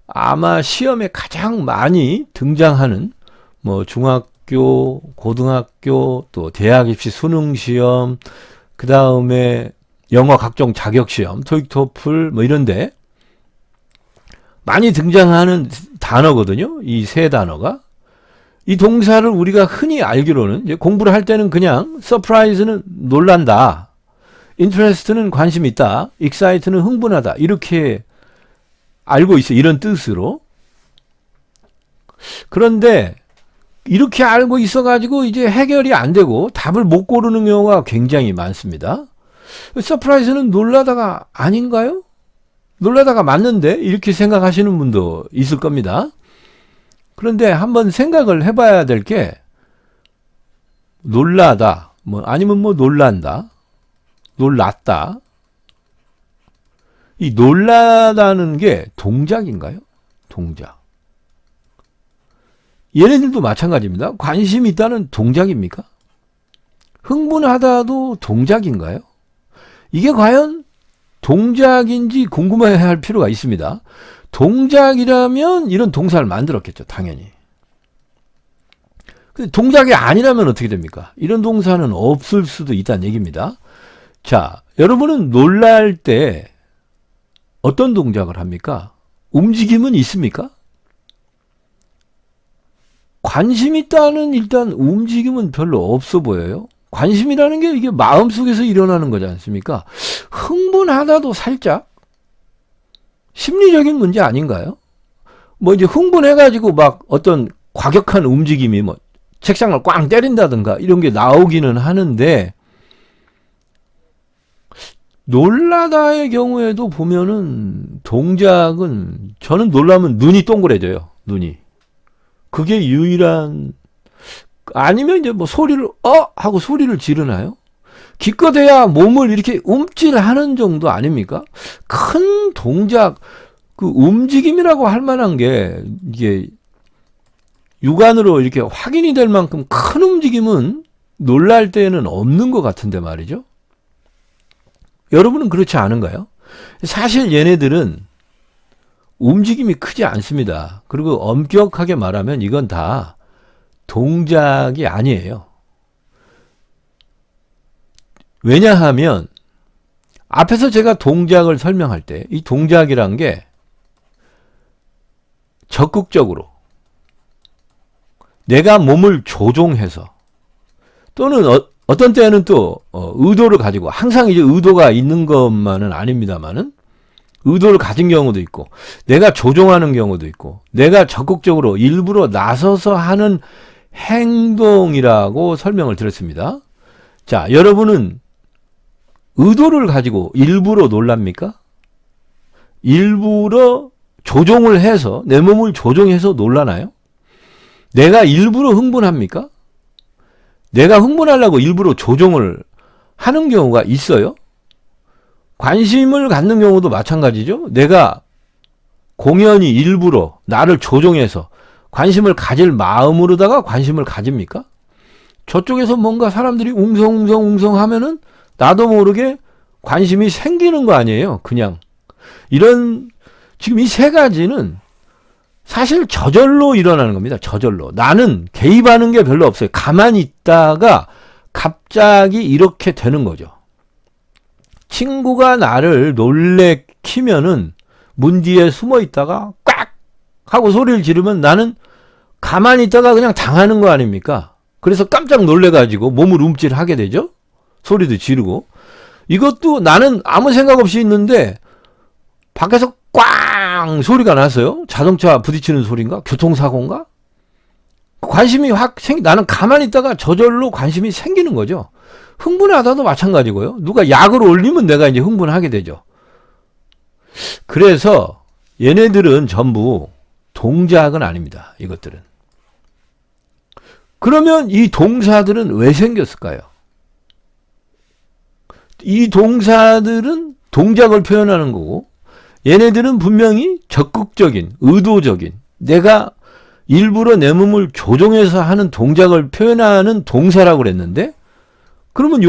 아마 시험에 가장 많이 등장하는, 중학교, 고등학교, 또 대학 입시 수능 시험, 그 다음에 영어 각종 자격 시험, 토익, 토플 이런데 많이 등장하는 단어거든요. 이 세 단어가. 이 동사를 우리가 흔히 알기로는, 이제 공부를 할 때는 그냥 surprise는 놀란다, interest는 관심 있다, excite는 흥분하다, 이렇게 알고 있어요. 이런 뜻으로. 그런데 이렇게 알고 있어가지고 이제 해결이 안 되고 답을 못 고르는 경우가 굉장히 많습니다. 서프라이즈는 놀라다가 아닌가요? 놀라다가 맞는데? 이렇게 생각하시는 분도 있을 겁니다. 그런데 한번 생각을 해봐야 될 게, 놀라다, 아니면 놀란다, 놀랐다. 이 놀라다는 게 동작인가요? 동작. 얘네들도 마찬가지입니다. 관심이 있다는 동작입니까? 흥분하다도 동작인가요? 이게 과연 동작인지 궁금해야 할 필요가 있습니다. 동작이라면 이런 동사를 만들었겠죠, 당연히. 근데 동작이 아니라면 어떻게 됩니까? 이런 동사는 없을 수도 있다는 얘기입니다. 자, 여러분은 놀랄 때 어떤 동작을 합니까? 움직임은 있습니까? 관심 있다는 일단 움직임은 별로 없어 보여요. 관심이라는 게 이게 마음속에서 일어나는 거지 않습니까? 흥분하다도 살짝 심리적인 문제 아닌가요? 이제 흥분해가지고 막 어떤 과격한 움직임이 책상을 꽝 때린다든가 이런 게 나오기는 하는데, 놀라다의 경우에도 보면은 동작은, 저는 놀라면 눈이 동그래져요. 눈이. 그게 유일한, 아니면 이제 소리를 하고 소리를 지르나요? 기껏해야 몸을 이렇게 움찔하는 정도 아닙니까? 큰 동작, 움직임이라고 할 만한 게 이게 육안으로 이렇게 확인이 될 만큼 큰 움직임은 놀랄 때는 없는 것 같은데 말이죠. 여러분은 그렇지 않은가요? 사실 얘네들은 움직임이 크지 않습니다. 그리고 엄격하게 말하면 이건 다 동작이 아니에요. 왜냐하면 앞에서 제가 동작을 설명할 때 이 동작이란 게 적극적으로 내가 몸을 조종해서, 또는 어떤 때는 또 의도를 가지고, 항상 이제 의도가 있는 것만은 아닙니다만은 의도를 가진 경우도 있고, 내가 조종하는 경우도 있고, 내가 적극적으로 일부러 나서서 하는 행동이라고 설명을 드렸습니다. 자, 여러분은 의도를 가지고 일부러 놀랍니까? 일부러 조종을 해서, 내 몸을 조종해서 놀라나요? 내가 일부러 흥분합니까? 내가 흥분하려고 일부러 조종을 하는 경우가 있어요? 관심을 갖는 경우도 마찬가지죠. 내가 공연히 일부러 나를 조종해서 관심을 가질 마음으로다가 관심을 가집니까? 저쪽에서 뭔가 사람들이 웅성웅성 하면은 나도 모르게 관심이 생기는 거 아니에요. 그냥. 지금 이 세 가지는 사실 저절로 일어나는 겁니다. 저절로. 나는 개입하는 게 별로 없어요. 가만히 있다가 갑자기 이렇게 되는 거죠. 친구가 나를 놀래키면은 문 뒤에 숨어 있다가 꽉 하고 소리를 지르면 나는 가만히 있다가 그냥 당하는 거 아닙니까? 그래서 깜짝 놀래가지고 몸을 움찔하게 되죠. 소리도 지르고. 이것도 나는 아무 생각 없이 있는데 밖에서 꽝 소리가 났어요. 자동차 부딪히는 소리인가? 교통사고인가? 관심이 나는 가만히 있다가 저절로 관심이 생기는 거죠. 흥분하다도 마찬가지고요. 누가 약을 올리면 내가 이제 흥분하게 되죠. 그래서 얘네들은 전부 동작은 아닙니다. 이것들은. 그러면 이 동사들은 왜 생겼을까요? 이 동사들은 동작을 표현하는 거고, 얘네들은 분명히 적극적인, 의도적인, 내가 일부러 내 몸을 조종해서 하는 동작을 표현하는 동사라고 그랬는데, 그러면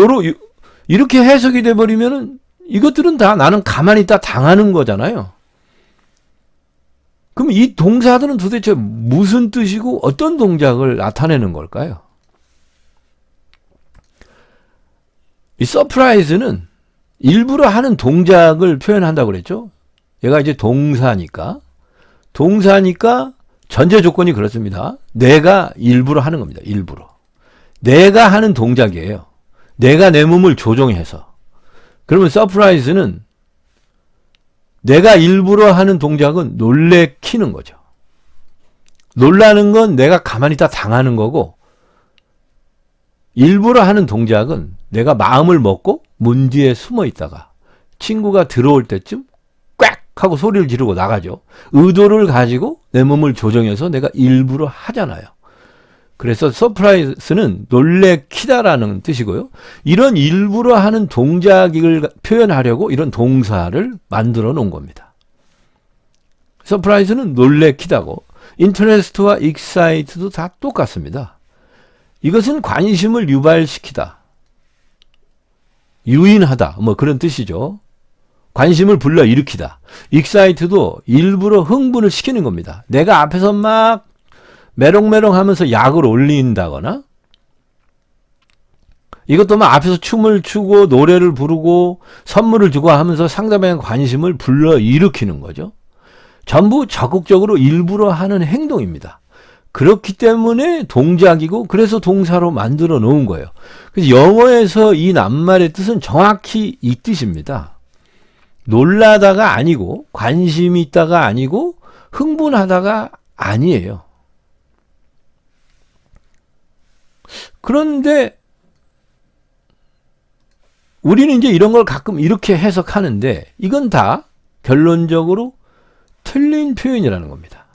이렇게 해석이 돼버리면은 이것들은 다 나는 가만히 있다 당하는 거잖아요. 그럼 이 동사들은 도대체 무슨 뜻이고 어떤 동작을 나타내는 걸까요? 이 서프라이즈는 일부러 하는 동작을 표현한다고 그랬죠. 얘가 이제 동사니까 전제 조건이 그렇습니다. 내가 일부러 하는 겁니다. 일부러. 내가 하는 동작이에요. 내가 내 몸을 조종해서. 그러면 서프라이즈는 내가 일부러 하는 동작은 놀래키는 거죠. 놀라는 건 내가 가만히 있다 당하는 거고, 일부러 하는 동작은 내가 마음을 먹고 문 뒤에 숨어 있다가 친구가 들어올 때쯤 꽉 하고 소리를 지르고 나가죠. 의도를 가지고 내 몸을 조정해서 내가 일부러 하잖아요. 그래서 서프라이즈는 놀래키다라는 뜻이고요. 이런 일부러 하는 동작을 표현하려고 이런 동사를 만들어 놓은 겁니다. 서프라이즈는 놀래키다고, 인터레스트와 익사이트도 다 똑같습니다. 이것은 관심을 유발시키다, 유인하다, 뭐 그런 뜻이죠. 관심을 불러일으키다. 익사이트도 일부러 흥분을 시키는 겁니다. 내가 앞에서 막 메롱메롱 하면서 약을 올린다거나, 이것도 막 앞에서 춤을 추고 노래를 부르고 선물을 주고 하면서 상대방의 관심을 불러일으키는 거죠. 전부 적극적으로 일부러 하는 행동입니다. 그렇기 때문에 동작이고, 그래서 동사로 만들어 놓은 거예요. 그래서 영어에서 이 낱말의 뜻은 정확히 이 뜻입니다. 놀라다가 아니고, 관심이 있다가 아니고, 흥분하다가 아니에요. 그런데 우리는 이제 이런 걸 가끔 이렇게 해석하는데, 이건 다 결론적으로 틀린 표현이라는 겁니다.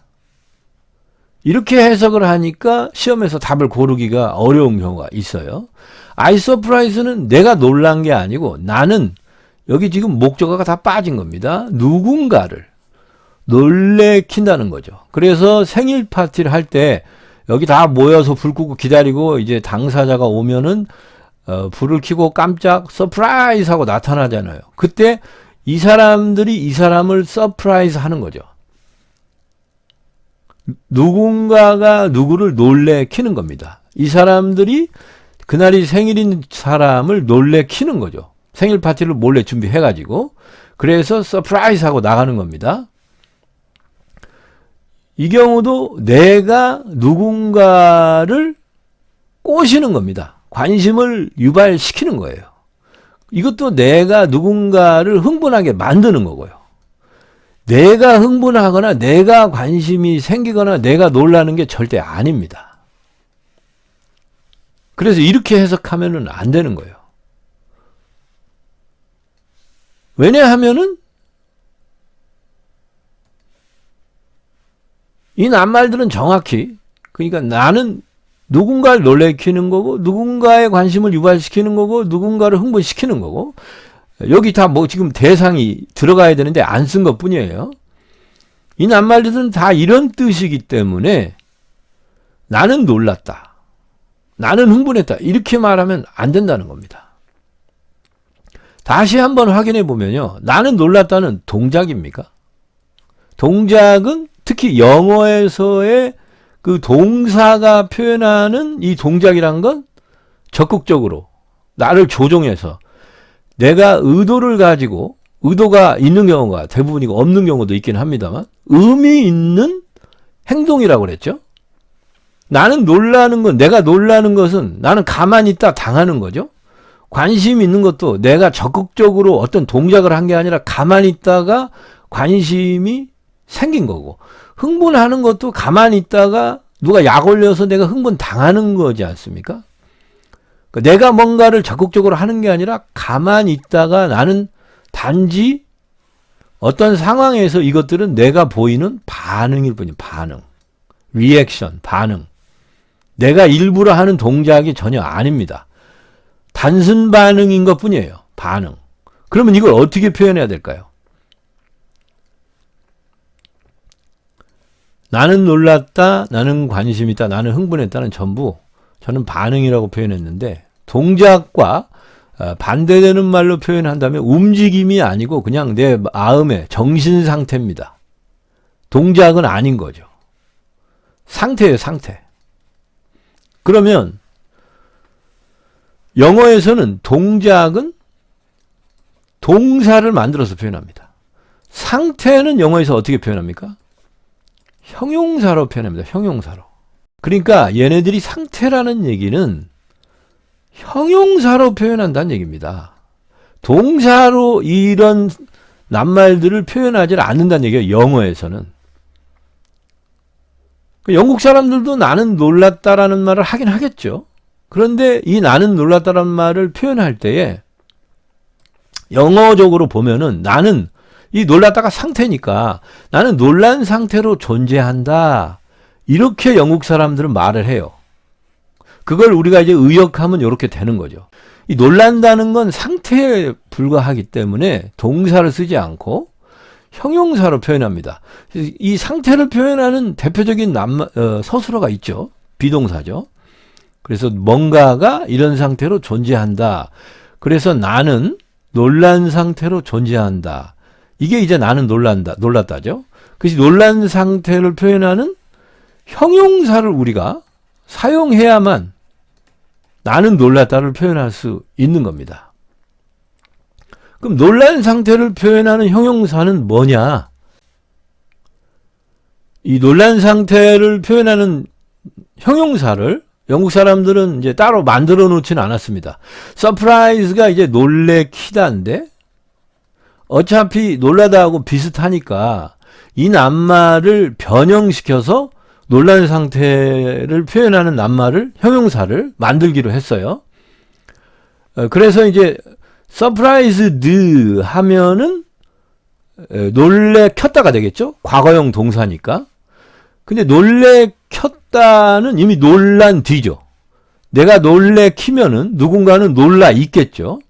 이렇게 해석을 하니까 시험에서 답을 고르기가 어려운 경우가 있어요. I surprise는 내가 놀란 게 아니고, 나는, 여기 지금 목적어가 다 빠진 겁니다. 누군가를 놀래킨다는 거죠. 그래서 생일 파티를 할 때 여기 다 모여서 불 끄고 기다리고 이제 당사자가 오면은 불을 켜고 깜짝 서프라이즈 하고 나타나잖아요. 그때 이 사람들이 이 사람을 서프라이즈 하는 거죠. 누군가가 누구를 놀래키는 겁니다. 이 사람들이 그날이 생일인 사람을 놀래키는 거죠. 생일 파티를 몰래 준비해가지고. 그래서 서프라이즈 하고 나가는 겁니다. 이 경우도 내가 누군가를 꼬시는 겁니다. 관심을 유발시키는 거예요. 이것도 내가 누군가를 흥분하게 만드는 거고요. 내가 흥분하거나 내가 관심이 생기거나 내가 놀라는 게 절대 아닙니다. 그래서 이렇게 해석하면은 안 되는 거예요. 왜냐하면은 이 낱말들은 정확히, 그러니까 나는 누군가를 놀래키는 거고, 누군가의 관심을 유발시키는 거고, 누군가를 흥분시키는 거고, 여기 다 뭐 지금 대상이 들어가야 되는데 안 쓴 것 뿐이에요. 이 낱말들은 다 이런 뜻이기 때문에 나는 놀랐다, 나는 흥분했다, 이렇게 말하면 안 된다는 겁니다. 다시 한번 확인해 보면요. 나는 놀랐다는 동작입니까? 동작은 특히 영어에서의 그 동사가 표현하는 이 동작이란 건 적극적으로 나를 조종해서 내가 의도를 가지고, 의도가 있는 경우가 대부분이고 없는 경우도 있긴 합니다만 의미 있는 행동이라고 그랬죠. 나는 놀라는 건, 내가 놀라는 것은 나는 가만히 있다 당하는 거죠. 관심 있는 것도 내가 적극적으로 어떤 동작을 한 게 아니라 가만히 있다가 관심이 생긴 거고, 흥분하는 것도 가만히 있다가 누가 약 올려서 내가 흥분 당하는 거지 않습니까? 내가 뭔가를 적극적으로 하는 게 아니라 가만히 있다가 나는 단지 어떤 상황에서 이것들은 내가 보이는 반응일 뿐이에요. 반응. 리액션, 반응. 내가 일부러 하는 동작이 전혀 아닙니다. 단순 반응인 것 뿐이에요. 반응. 그러면 이걸 어떻게 표현해야 될까요? 나는 놀랐다, 나는 관심 있다, 나는 흥분했다는 전부 저는 반응이라고 표현했는데, 동작과 반대되는 말로 표현한다면 움직임이 아니고 그냥 내 마음의 정신 상태입니다. 동작은 아닌 거죠. 상태예요, 상태. 그러면 영어에서는 동작은 동사를 만들어서 표현합니다. 상태는 영어에서 어떻게 표현합니까? 형용사로 표현합니다. 형용사로. 그러니까 얘네들이 상태라는 얘기는 형용사로 표현한다는 얘기입니다. 동사로 이런 낱말들을 표현하지 않는다는 얘기예요. 영어에서는. 영국 사람들도 나는 놀랐다라는 말을 하긴 하겠죠. 그런데 이 나는 놀랐다라는 말을 표현할 때에 영어적으로 보면은 나는 이 놀랐다가 상태니까 나는 놀란 상태로 존재한다. 이렇게 영국 사람들은 말을 해요. 그걸 우리가 이제 의역하면 이렇게 되는 거죠. 이 놀란다는 건 상태에 불과하기 때문에 동사를 쓰지 않고 형용사로 표현합니다. 이 상태를 표현하는 대표적인 서술어가 있죠. 비동사죠. 그래서 뭔가가 이런 상태로 존재한다. 그래서 나는 놀란 상태로 존재한다. 이게 이제 나는 놀랐다죠. 그래서 놀란 상태를 표현하는 형용사를 우리가 사용해야만 나는 놀랐다를 표현할 수 있는 겁니다. 그럼 놀란 상태를 표현하는 형용사는 뭐냐? 이 놀란 상태를 표현하는 형용사를 영국 사람들은 이제 따로 만들어 놓지는 않았습니다. 서프라이즈가 이제 놀래키다인데 어차피 놀라다하고 비슷하니까 이 낱말을 변형시켜서 놀란 상태를 표현하는 낱말을, 형용사를 만들기로 했어요. 그래서 이제 surprised 하면은 놀래켰다가 되겠죠? 과거형 동사니까. 근데 놀래켰다는 이미 놀란 뒤죠. 내가 놀래키면은 누군가는 놀라 있겠죠.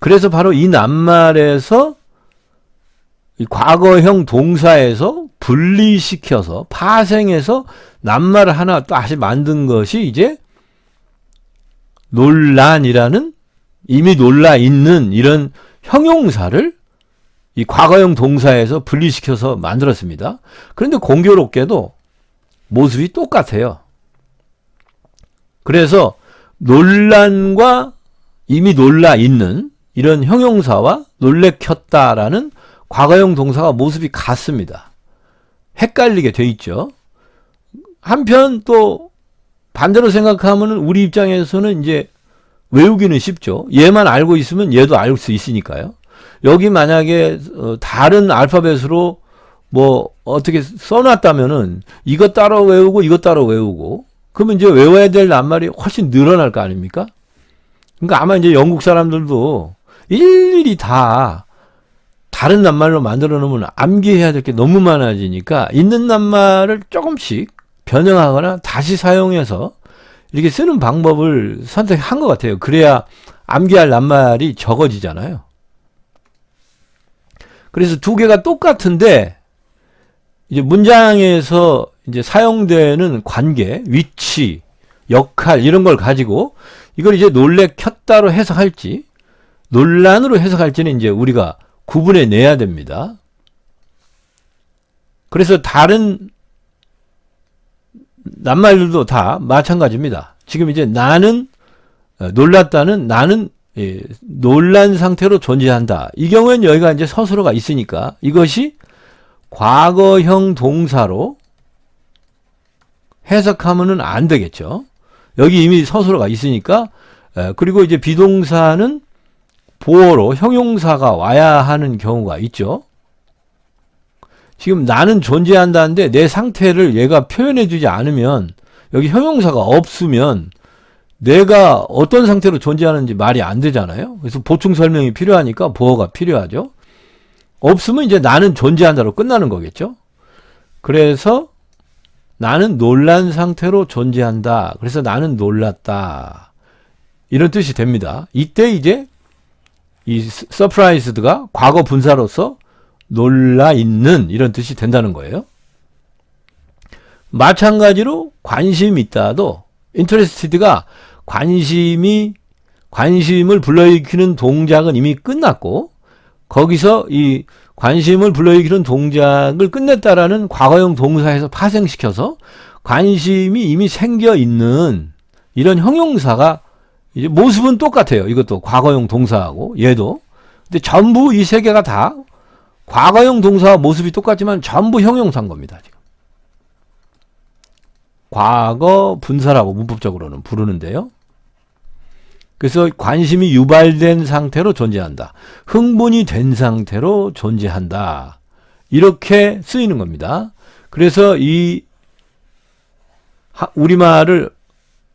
그래서 바로 이 낱말에서 이 과거형 동사에서 분리시켜서 파생해서 낱말을 하나 다시 만든 것이 이제 논란이라는, 이미 놀라 있는 이런 형용사를 이 과거형 동사에서 분리시켜서 만들었습니다. 그런데 공교롭게도 모습이 똑같아요. 그래서 논란과 이미 놀라 있는 이런 형용사와 놀래켰다라는 과거형 동사가 모습이 같습니다. 헷갈리게 돼 있죠. 한편 또 반대로 생각하면 우리 입장에서는 이제 외우기는 쉽죠. 얘만 알고 있으면 얘도 알 수 있으니까요. 여기 만약에 다른 알파벳으로 뭐 어떻게 써놨다면은 이것 따로 외우고 이것 따로 외우고, 그러면 이제 외워야 될 낱말이 훨씬 늘어날 거 아닙니까? 그러니까 아마 이제 영국 사람들도 일일이 다 다른 낱말로 만들어 놓으면 암기해야 될 게 너무 많아지니까 있는 낱말을 조금씩 변형하거나 다시 사용해서 이렇게 쓰는 방법을 선택한 것 같아요. 그래야 암기할 낱말이 적어지잖아요. 그래서 두 개가 똑같은데 이제 문장에서 이제 사용되는 관계, 위치, 역할 이런 걸 가지고 이걸 이제 놀래켰다로 해석할지, 논란으로 해석할지는 이제 우리가 구분해 내야 됩니다. 그래서 다른 낱말들도 다 마찬가지입니다. 지금 이제 나는 놀랐다는 나는 놀란 상태로 존재한다. 이 경우엔 여기가 이제 서술어가 있으니까 이것이 과거형 동사로 해석하면은 안 되겠죠. 여기 이미 서술어가 있으니까. 그리고 이제 비동사는 보어로 형용사가 와야 하는 경우가 있죠. 지금 나는 존재한다는데 내 상태를 얘가 표현해 주지 않으면, 여기 형용사가 없으면 내가 어떤 상태로 존재하는지 말이 안 되잖아요. 그래서 보충 설명이 필요하니까 보어가 필요하죠. 없으면 이제 나는 존재한다로 끝나는 거겠죠. 그래서 나는 놀란 상태로 존재한다. 그래서 나는 놀랐다. 이런 뜻이 됩니다. 이때 이제 이 surprised가 과거 분사로서 놀라 있는 이런 뜻이 된다는 거예요. 마찬가지로 관심이 있다도 interested가 관심을 불러일으키는 동작은 이미 끝났고, 거기서 이 관심을 불러일으키는 동작을 끝냈다라는 과거형 동사에서 파생시켜서 관심이 이미 생겨 있는 이런 형용사가, 이제 모습은 똑같아요. 이것도 과거형 동사하고 얘도. 근데 전부 이 세 개가 다 과거형 동사와 모습이 똑같지만 전부 형용사인 겁니다. 지금. 과거 분사라고 문법적으로는 부르는데요. 그래서 관심이 유발된 상태로 존재한다. 흥분이 된 상태로 존재한다. 이렇게 쓰이는 겁니다. 그래서 이 우리말을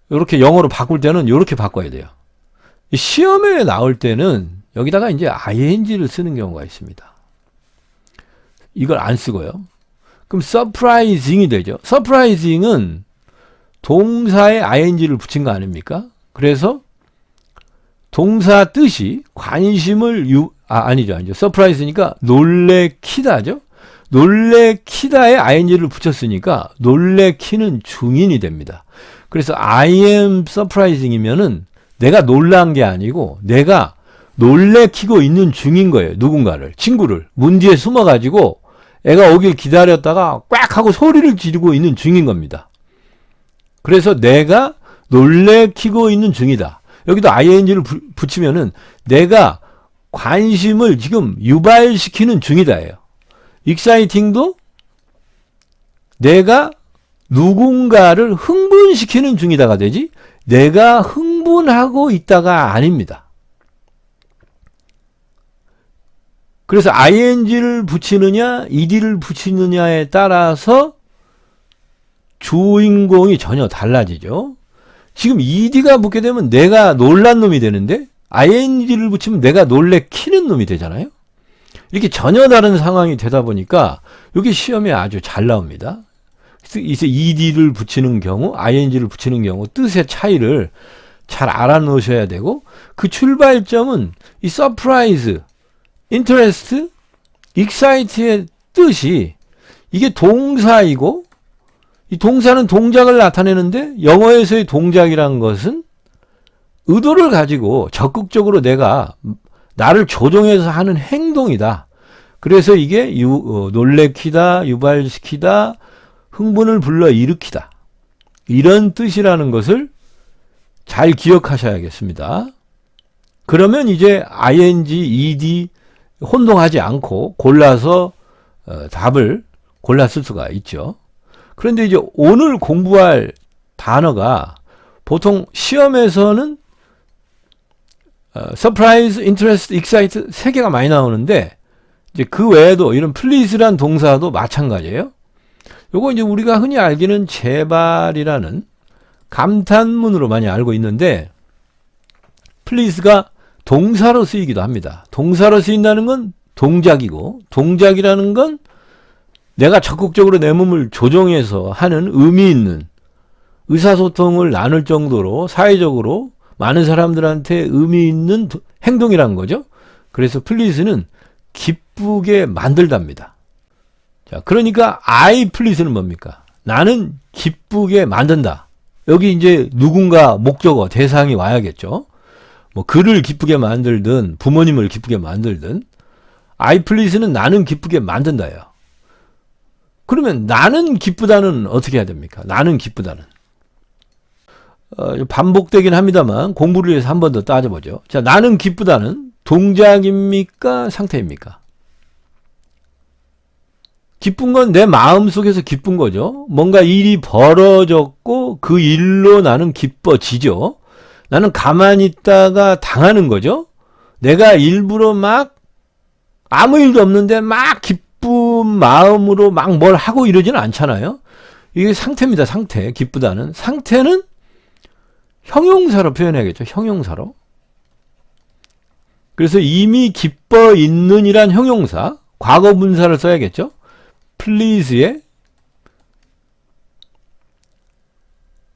이렇게 영어로 바꿀 때는 이렇게 바꿔야 돼요. 시험에 나올 때는 여기다가 이제 ing를 쓰는 경우가 있습니다. 이걸 안 쓰고요. 그럼 surprising이 되죠. surprising은 동사에 ing를 붙인 거 아닙니까? 그래서 동사 뜻이 관심을 아니죠. surprise니까 놀래키다죠. 놀래키다에 ing를 붙였으니까 놀래키는 중인이 됩니다. 그래서 I am surprising이면은 내가 놀란 게 아니고 내가 놀래키고 있는 중인 거예요. 누군가를, 친구를 문 뒤에 숨어가지고 애가 오길 기다렸다가 꽉 하고 소리를 지르고 있는 중인 겁니다. 그래서 내가 놀래키고 있는 중이다. 여기도 ing를 붙이면은 내가 관심을 지금 유발시키는 중이다예요. exciting도 내가 누군가를 흥분시키는 중이다가 되지, 내가 흥분하고 있다가 아닙니다. 그래서 ing를 붙이느냐 ed를 붙이느냐에 따라서 주인공이 전혀 달라지죠. 지금 ed가 붙게 되면 내가 놀란 놈이 되는데 ing를 붙이면 내가 놀래키는 놈이 되잖아요. 이렇게 전혀 다른 상황이 되다 보니까 여기 시험에 아주 잘 나옵니다. 그래서 ed를 붙이는 경우, ing를 붙이는 경우 뜻의 차이를 잘 알아놓으셔야 되고, 그 출발점은 이 surprise, interest, excite의 뜻이 이게 동사이고, 이 동사는 동작을 나타내는데 영어에서의 동작이란 것은 의도를 가지고 적극적으로 내가 나를 조종해서 하는 행동이다. 그래서 이게 놀래키다, 유발시키다, 흥분을 불러일으키다. 이런 뜻이라는 것을 잘 기억하셔야겠습니다. 그러면 이제 ing, ed 혼동하지 않고 골라서 답을 골라 쓸 수가 있죠. 그런데 이제 오늘 공부할 단어가 보통 시험에서는 surprise, interest, excite 세 개가 많이 나오는데, 이제 그 외에도 이런 please란 동사도 마찬가지예요. 요거 이제 우리가 흔히 알기는 제발이라는 감탄문으로 많이 알고 있는데, please가 동사로 쓰이기도 합니다. 동사로 쓰인다는 건 동작이고, 동작이라는 건 내가 적극적으로 내 몸을 조종해서 하는 의미 있는 의사소통을 나눌 정도로 사회적으로 많은 사람들한테 의미 있는 행동이라는 거죠. 그래서 please는 기쁘게 만들답니다. 자, 그러니까 I please는 뭡니까? 나는 기쁘게 만든다. 여기 이제 누군가 목적어, 대상이 와야겠죠. 뭐 그를 기쁘게 만들든 부모님을 기쁘게 만들든 I please는 나는 기쁘게 만든다요. 그러면 나는 기쁘다는 어떻게 해야 됩니까? 나는 기쁘다는. 반복되긴 합니다만 공부를 위해서 한 번 더 따져보죠. 자, 나는 기쁘다는 동작입니까? 상태입니까? 기쁜 건 내 마음 속에서 기쁜 거죠. 뭔가 일이 벌어졌고 그 일로 나는 기뻐지죠. 나는 가만히 있다가 당하는 거죠. 내가 일부러 막 아무 일도 없는데 막 기쁜 마음으로 막 뭘 하고 이러지는 않잖아요. 이게 상태입니다. 상태. 기쁘다는. 상태는 형용사로 표현해야겠죠. 형용사로. 그래서 이미 기뻐 있는 이란 형용사, 과거 분사를 써야겠죠. please에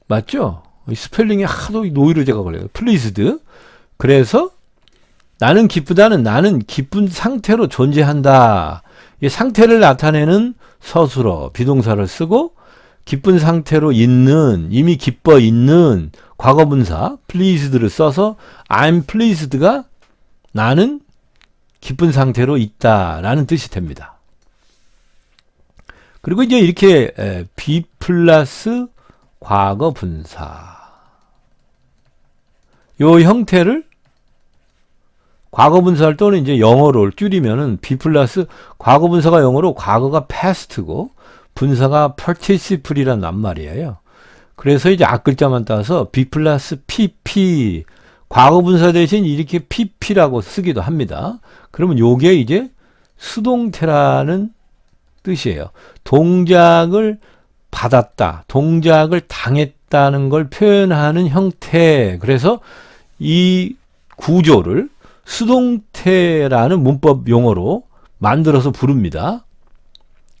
맞죠? 스펠링에 하도 노이로제가 걸려요. pleased. 그래서 나는 기쁘다는 나는 기쁜 상태로 존재한다. 이 상태를 나타내는 서술어, 비동사를 쓰고 기쁜 상태로 있는, 이미 기뻐 있는 과거분사 pleased를 써서 I'm pleased가 나는 기쁜 상태로 있다라는 뜻이 됩니다. 그리고 이제 이렇게 be 플러스 과거분사 요 형태를 과거분사를 또는 이제 영어로 줄이면은 be 플러스 과거분사가 영어로 과거가 past고 분사가 participle이란 낱말이에요. 그래서 이제 앞글자만 따서 be 플러스 pp 과거분사 대신 이렇게 pp라고 쓰기도 합니다. 그러면 요게 이제 수동태라는 뜻이에요. 동작을 받았다, 동작을 당했다는 걸 표현하는 형태. 그래서 이 구조를 수동태라는 문법 용어로 만들어서 부릅니다.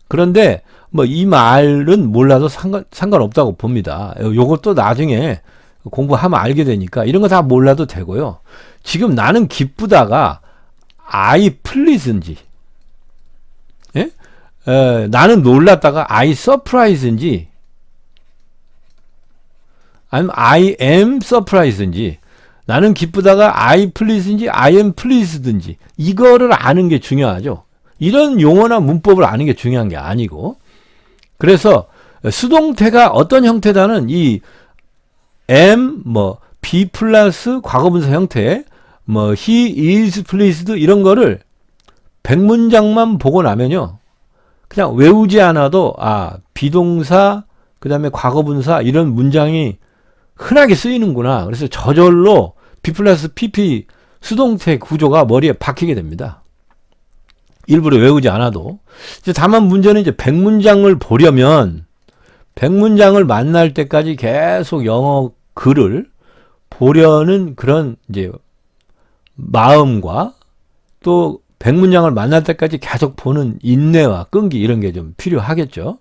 그런데 뭐 이 말은 몰라도 상관없다고 봅니다. 요것도 나중에 공부하면 알게 되니까 이런 거 다 몰라도 되고요. 지금 나는 기쁘다가 I please인지, 예? 나는 놀랐다가 I surprise인지, 아니면 I am surprise인지, 나는 기쁘다가 I please인지 I am pleased인지 이거를 아는 게 중요하죠. 이런 용어나 문법을 아는 게 중요한 게 아니고, 그래서 수동태가 어떤 형태다는 이 am, 뭐 be 플러스 과거분사 형태, 뭐 he is pleased 이런 거를 100문장만 보고 나면요, 그냥 외우지 않아도 비동사 그 다음에 과거분사 이런 문장이 흔하게 쓰이는구나. 그래서 저절로 be 플러스 pp 수동태 구조가 머리에 박히게 됩니다. 일부러 외우지 않아도. 이제 다만 문제는 이제 100문장을 보려면 100문장을 만날 때까지 계속 영어 글을 보려는 그런 이제 마음과 또 100문장을 만날 때까지 계속 보는 인내와 끈기 이런 게 좀 필요하겠죠.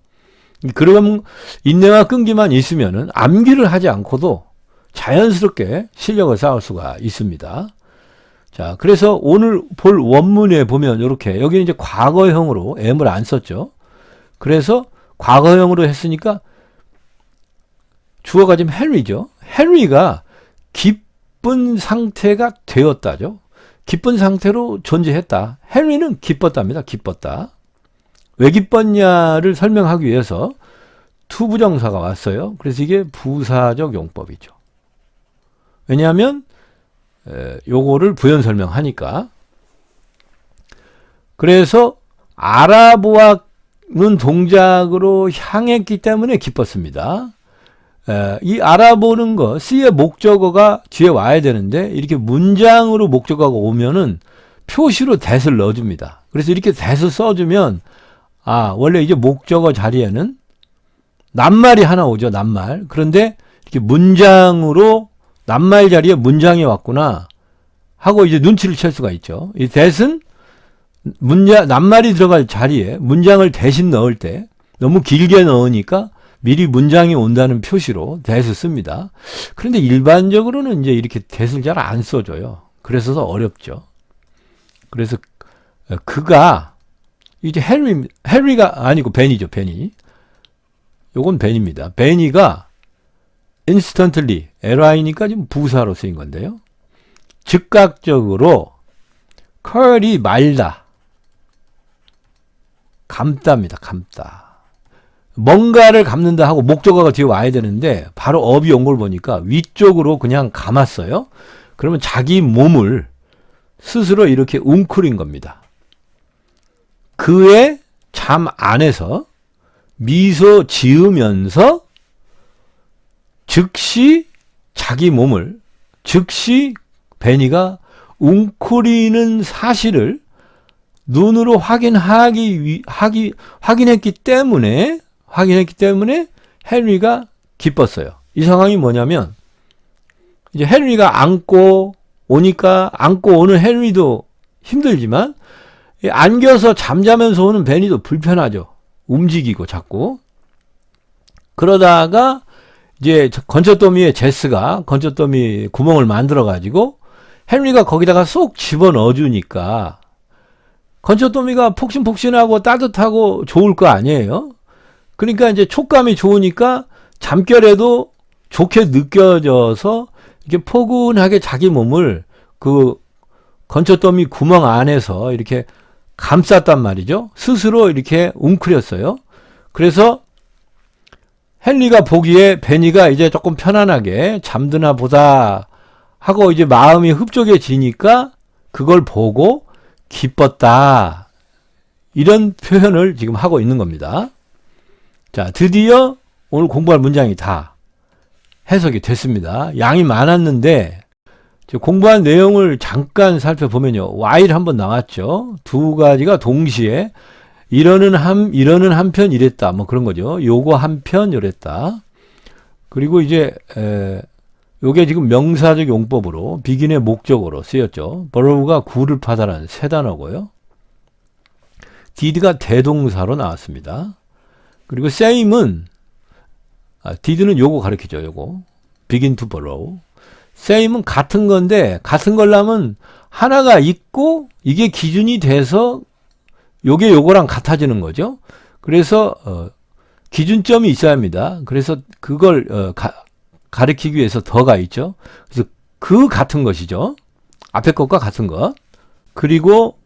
그럼 인내와 끈기만 있으면은 암기를 하지 않고도 자연스럽게 실력을 쌓을 수가 있습니다. 자, 그래서 오늘 볼 원문에 보면 이렇게 여기는 이제 과거형으로 am을 안 썼죠. 그래서 과거형으로 했으니까 주어가 지금 헨리죠. 헨리가 기쁜 상태가 되었다죠. 기쁜 상태로 존재했다. 헨리는 기뻤답니다. 기뻤다. 왜 기뻤냐를 설명하기 위해서 투부정사가 왔어요. 그래서 이게 부사적 용법이죠. 왜냐하면 요거를 부연 설명하니까. 그래서 알아보아는 동작으로 향했기 때문에 기뻤습니다. 이 알아보는 거, C의 목적어가 뒤에 와야 되는데 이렇게 문장으로 목적어가 오면은 표시로 that을 넣어줍니다. 그래서 이렇게 that을 써주면 원래 이제 목적어 자리에는 낱말이 하나 오죠. 낱말. 그런데 이렇게 문장으로 낱말 자리에 문장이 왔구나 하고 이제 눈치를 챌 수가 있죠. 이 that은 낱말이 들어갈 자리에 문장을 대신 넣을 때 너무 길게 넣으니까 미리 문장이 온다는 표시로 that을 씁니다. 그런데 일반적으로는 이제 이렇게 that을 잘 안 써줘요. 그래서 더 어렵죠. 그래서 그가 이제 헨리가 아니고 벤이죠. 벤이. 요건 벤입니다. 벤이가 instantly, li니까 지금 부사로 쓰인 건데요. 즉각적으로 컬이 말다. 감답니다. 감다. 뭔가를 감는다 하고 목적어가 뒤에 와야 되는데 바로 업이 온 걸 보니까 위쪽으로 그냥 감았어요. 그러면 자기 몸을 스스로 이렇게 웅크린 겁니다. 그의 잠 안에서 미소 지으면서 즉시 자기 몸을 즉시 베니가 웅크리는 사실을 눈으로 확인했기 때문에 헨리가 기뻤어요. 이 상황이 뭐냐면 이제 헨리가 안고 오는 헨리도 힘들지만 안겨서 잠자면서 오는 베니도 불편하죠. 움직이고 자꾸. 그러다가 이제 건초더미에 제스가 건초더미 구멍을 만들어 가지고 헨리가 거기다가 쏙 집어넣어 주니까 건초더미가 폭신폭신하고 따뜻하고 좋을 거 아니에요. 그러니까 이제 촉감이 좋으니까 잠결에도 좋게 느껴져서 이렇게 포근하게 자기 몸을 그 건초더미 구멍 안에서 이렇게 감쌌단 말이죠. 스스로 이렇게 웅크렸어요. 그래서 헨리가 보기에 베니가 이제 조금 편안하게 잠드나 보다 하고 이제 마음이 흡족해지니까 그걸 보고 기뻤다. 이런 표현을 지금 하고 있는 겁니다. 자, 드디어 오늘 공부할 문장이 다 해석이 됐습니다. 양이 많았는데 공부한 내용을 잠깐 살펴보면요. while 한번 나왔죠. 두 가지가 동시에 이러는 한편 이랬다. 뭐 그런 거죠. 요거 한편 이랬다. 그리고 이제 요게 지금 명사적 용법으로 비긴의 목적으로 쓰였죠. borrow가 구를 파다라는 세 단어고요. did가 대동사로 나왔습니다. 그리고 same은 did는 요거 가르치죠. 요거 begin to borrow. same은 같은 건데 같은 걸라면 하나가 있고 이게 기준이 돼서 요게 요거랑 같아지는 거죠. 그래서 기준점이 있어야 합니다. 그래서 그걸 가르치기 위해서 더가 있죠. 그래서 그 같은 것이죠. 앞에 것과 같은 것. 그리고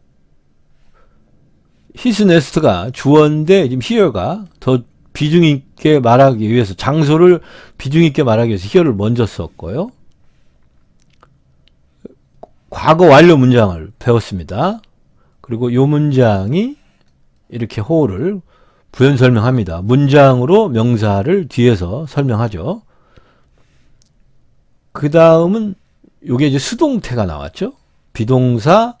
his nest가 주어인데 지금 here가 더 비중 있게 말하기 위해서 장소를 비중 있게 말하기 위해서 here를 먼저 썼고요. 과거 완료 문장을 배웠습니다. 그리고 이 문장이 이렇게 호를 부연 설명합니다. 문장으로 명사를 뒤에서 설명하죠. 그 다음은 요게 이제 수동태가 나왔죠. 비동사,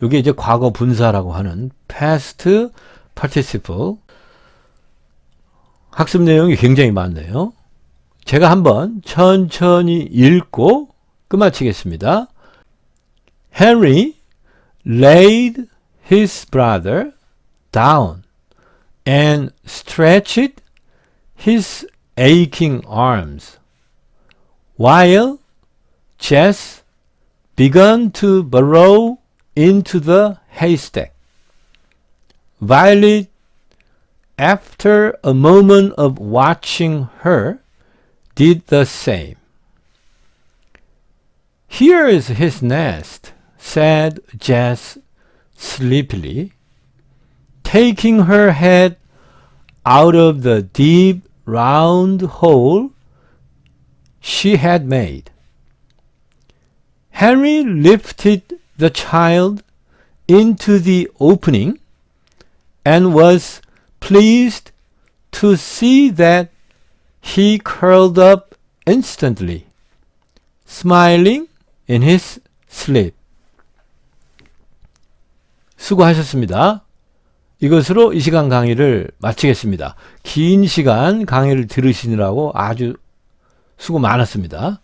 요게 이제 과거 분사라고 하는 past participle. 학습 내용이 굉장히 많네요. 제가 한번 천천히 읽고 끝마치겠습니다. Henry laid his brother down and stretched his aching arms, while Jess began to burrow into the haystack. Violet, after a moment of watching her, did the same. "Here is his nest," said Jess sleepily, taking her head out of the deep round hole she had made. Henry lifted the child into the opening and was pleased to see that he curled up instantly, smiling in his sleep. 수고하셨습니다. 이것으로 이 시간 강의를 마치겠습니다. 긴 시간 강의를 들으시느라고 아주 수고 많았습니다.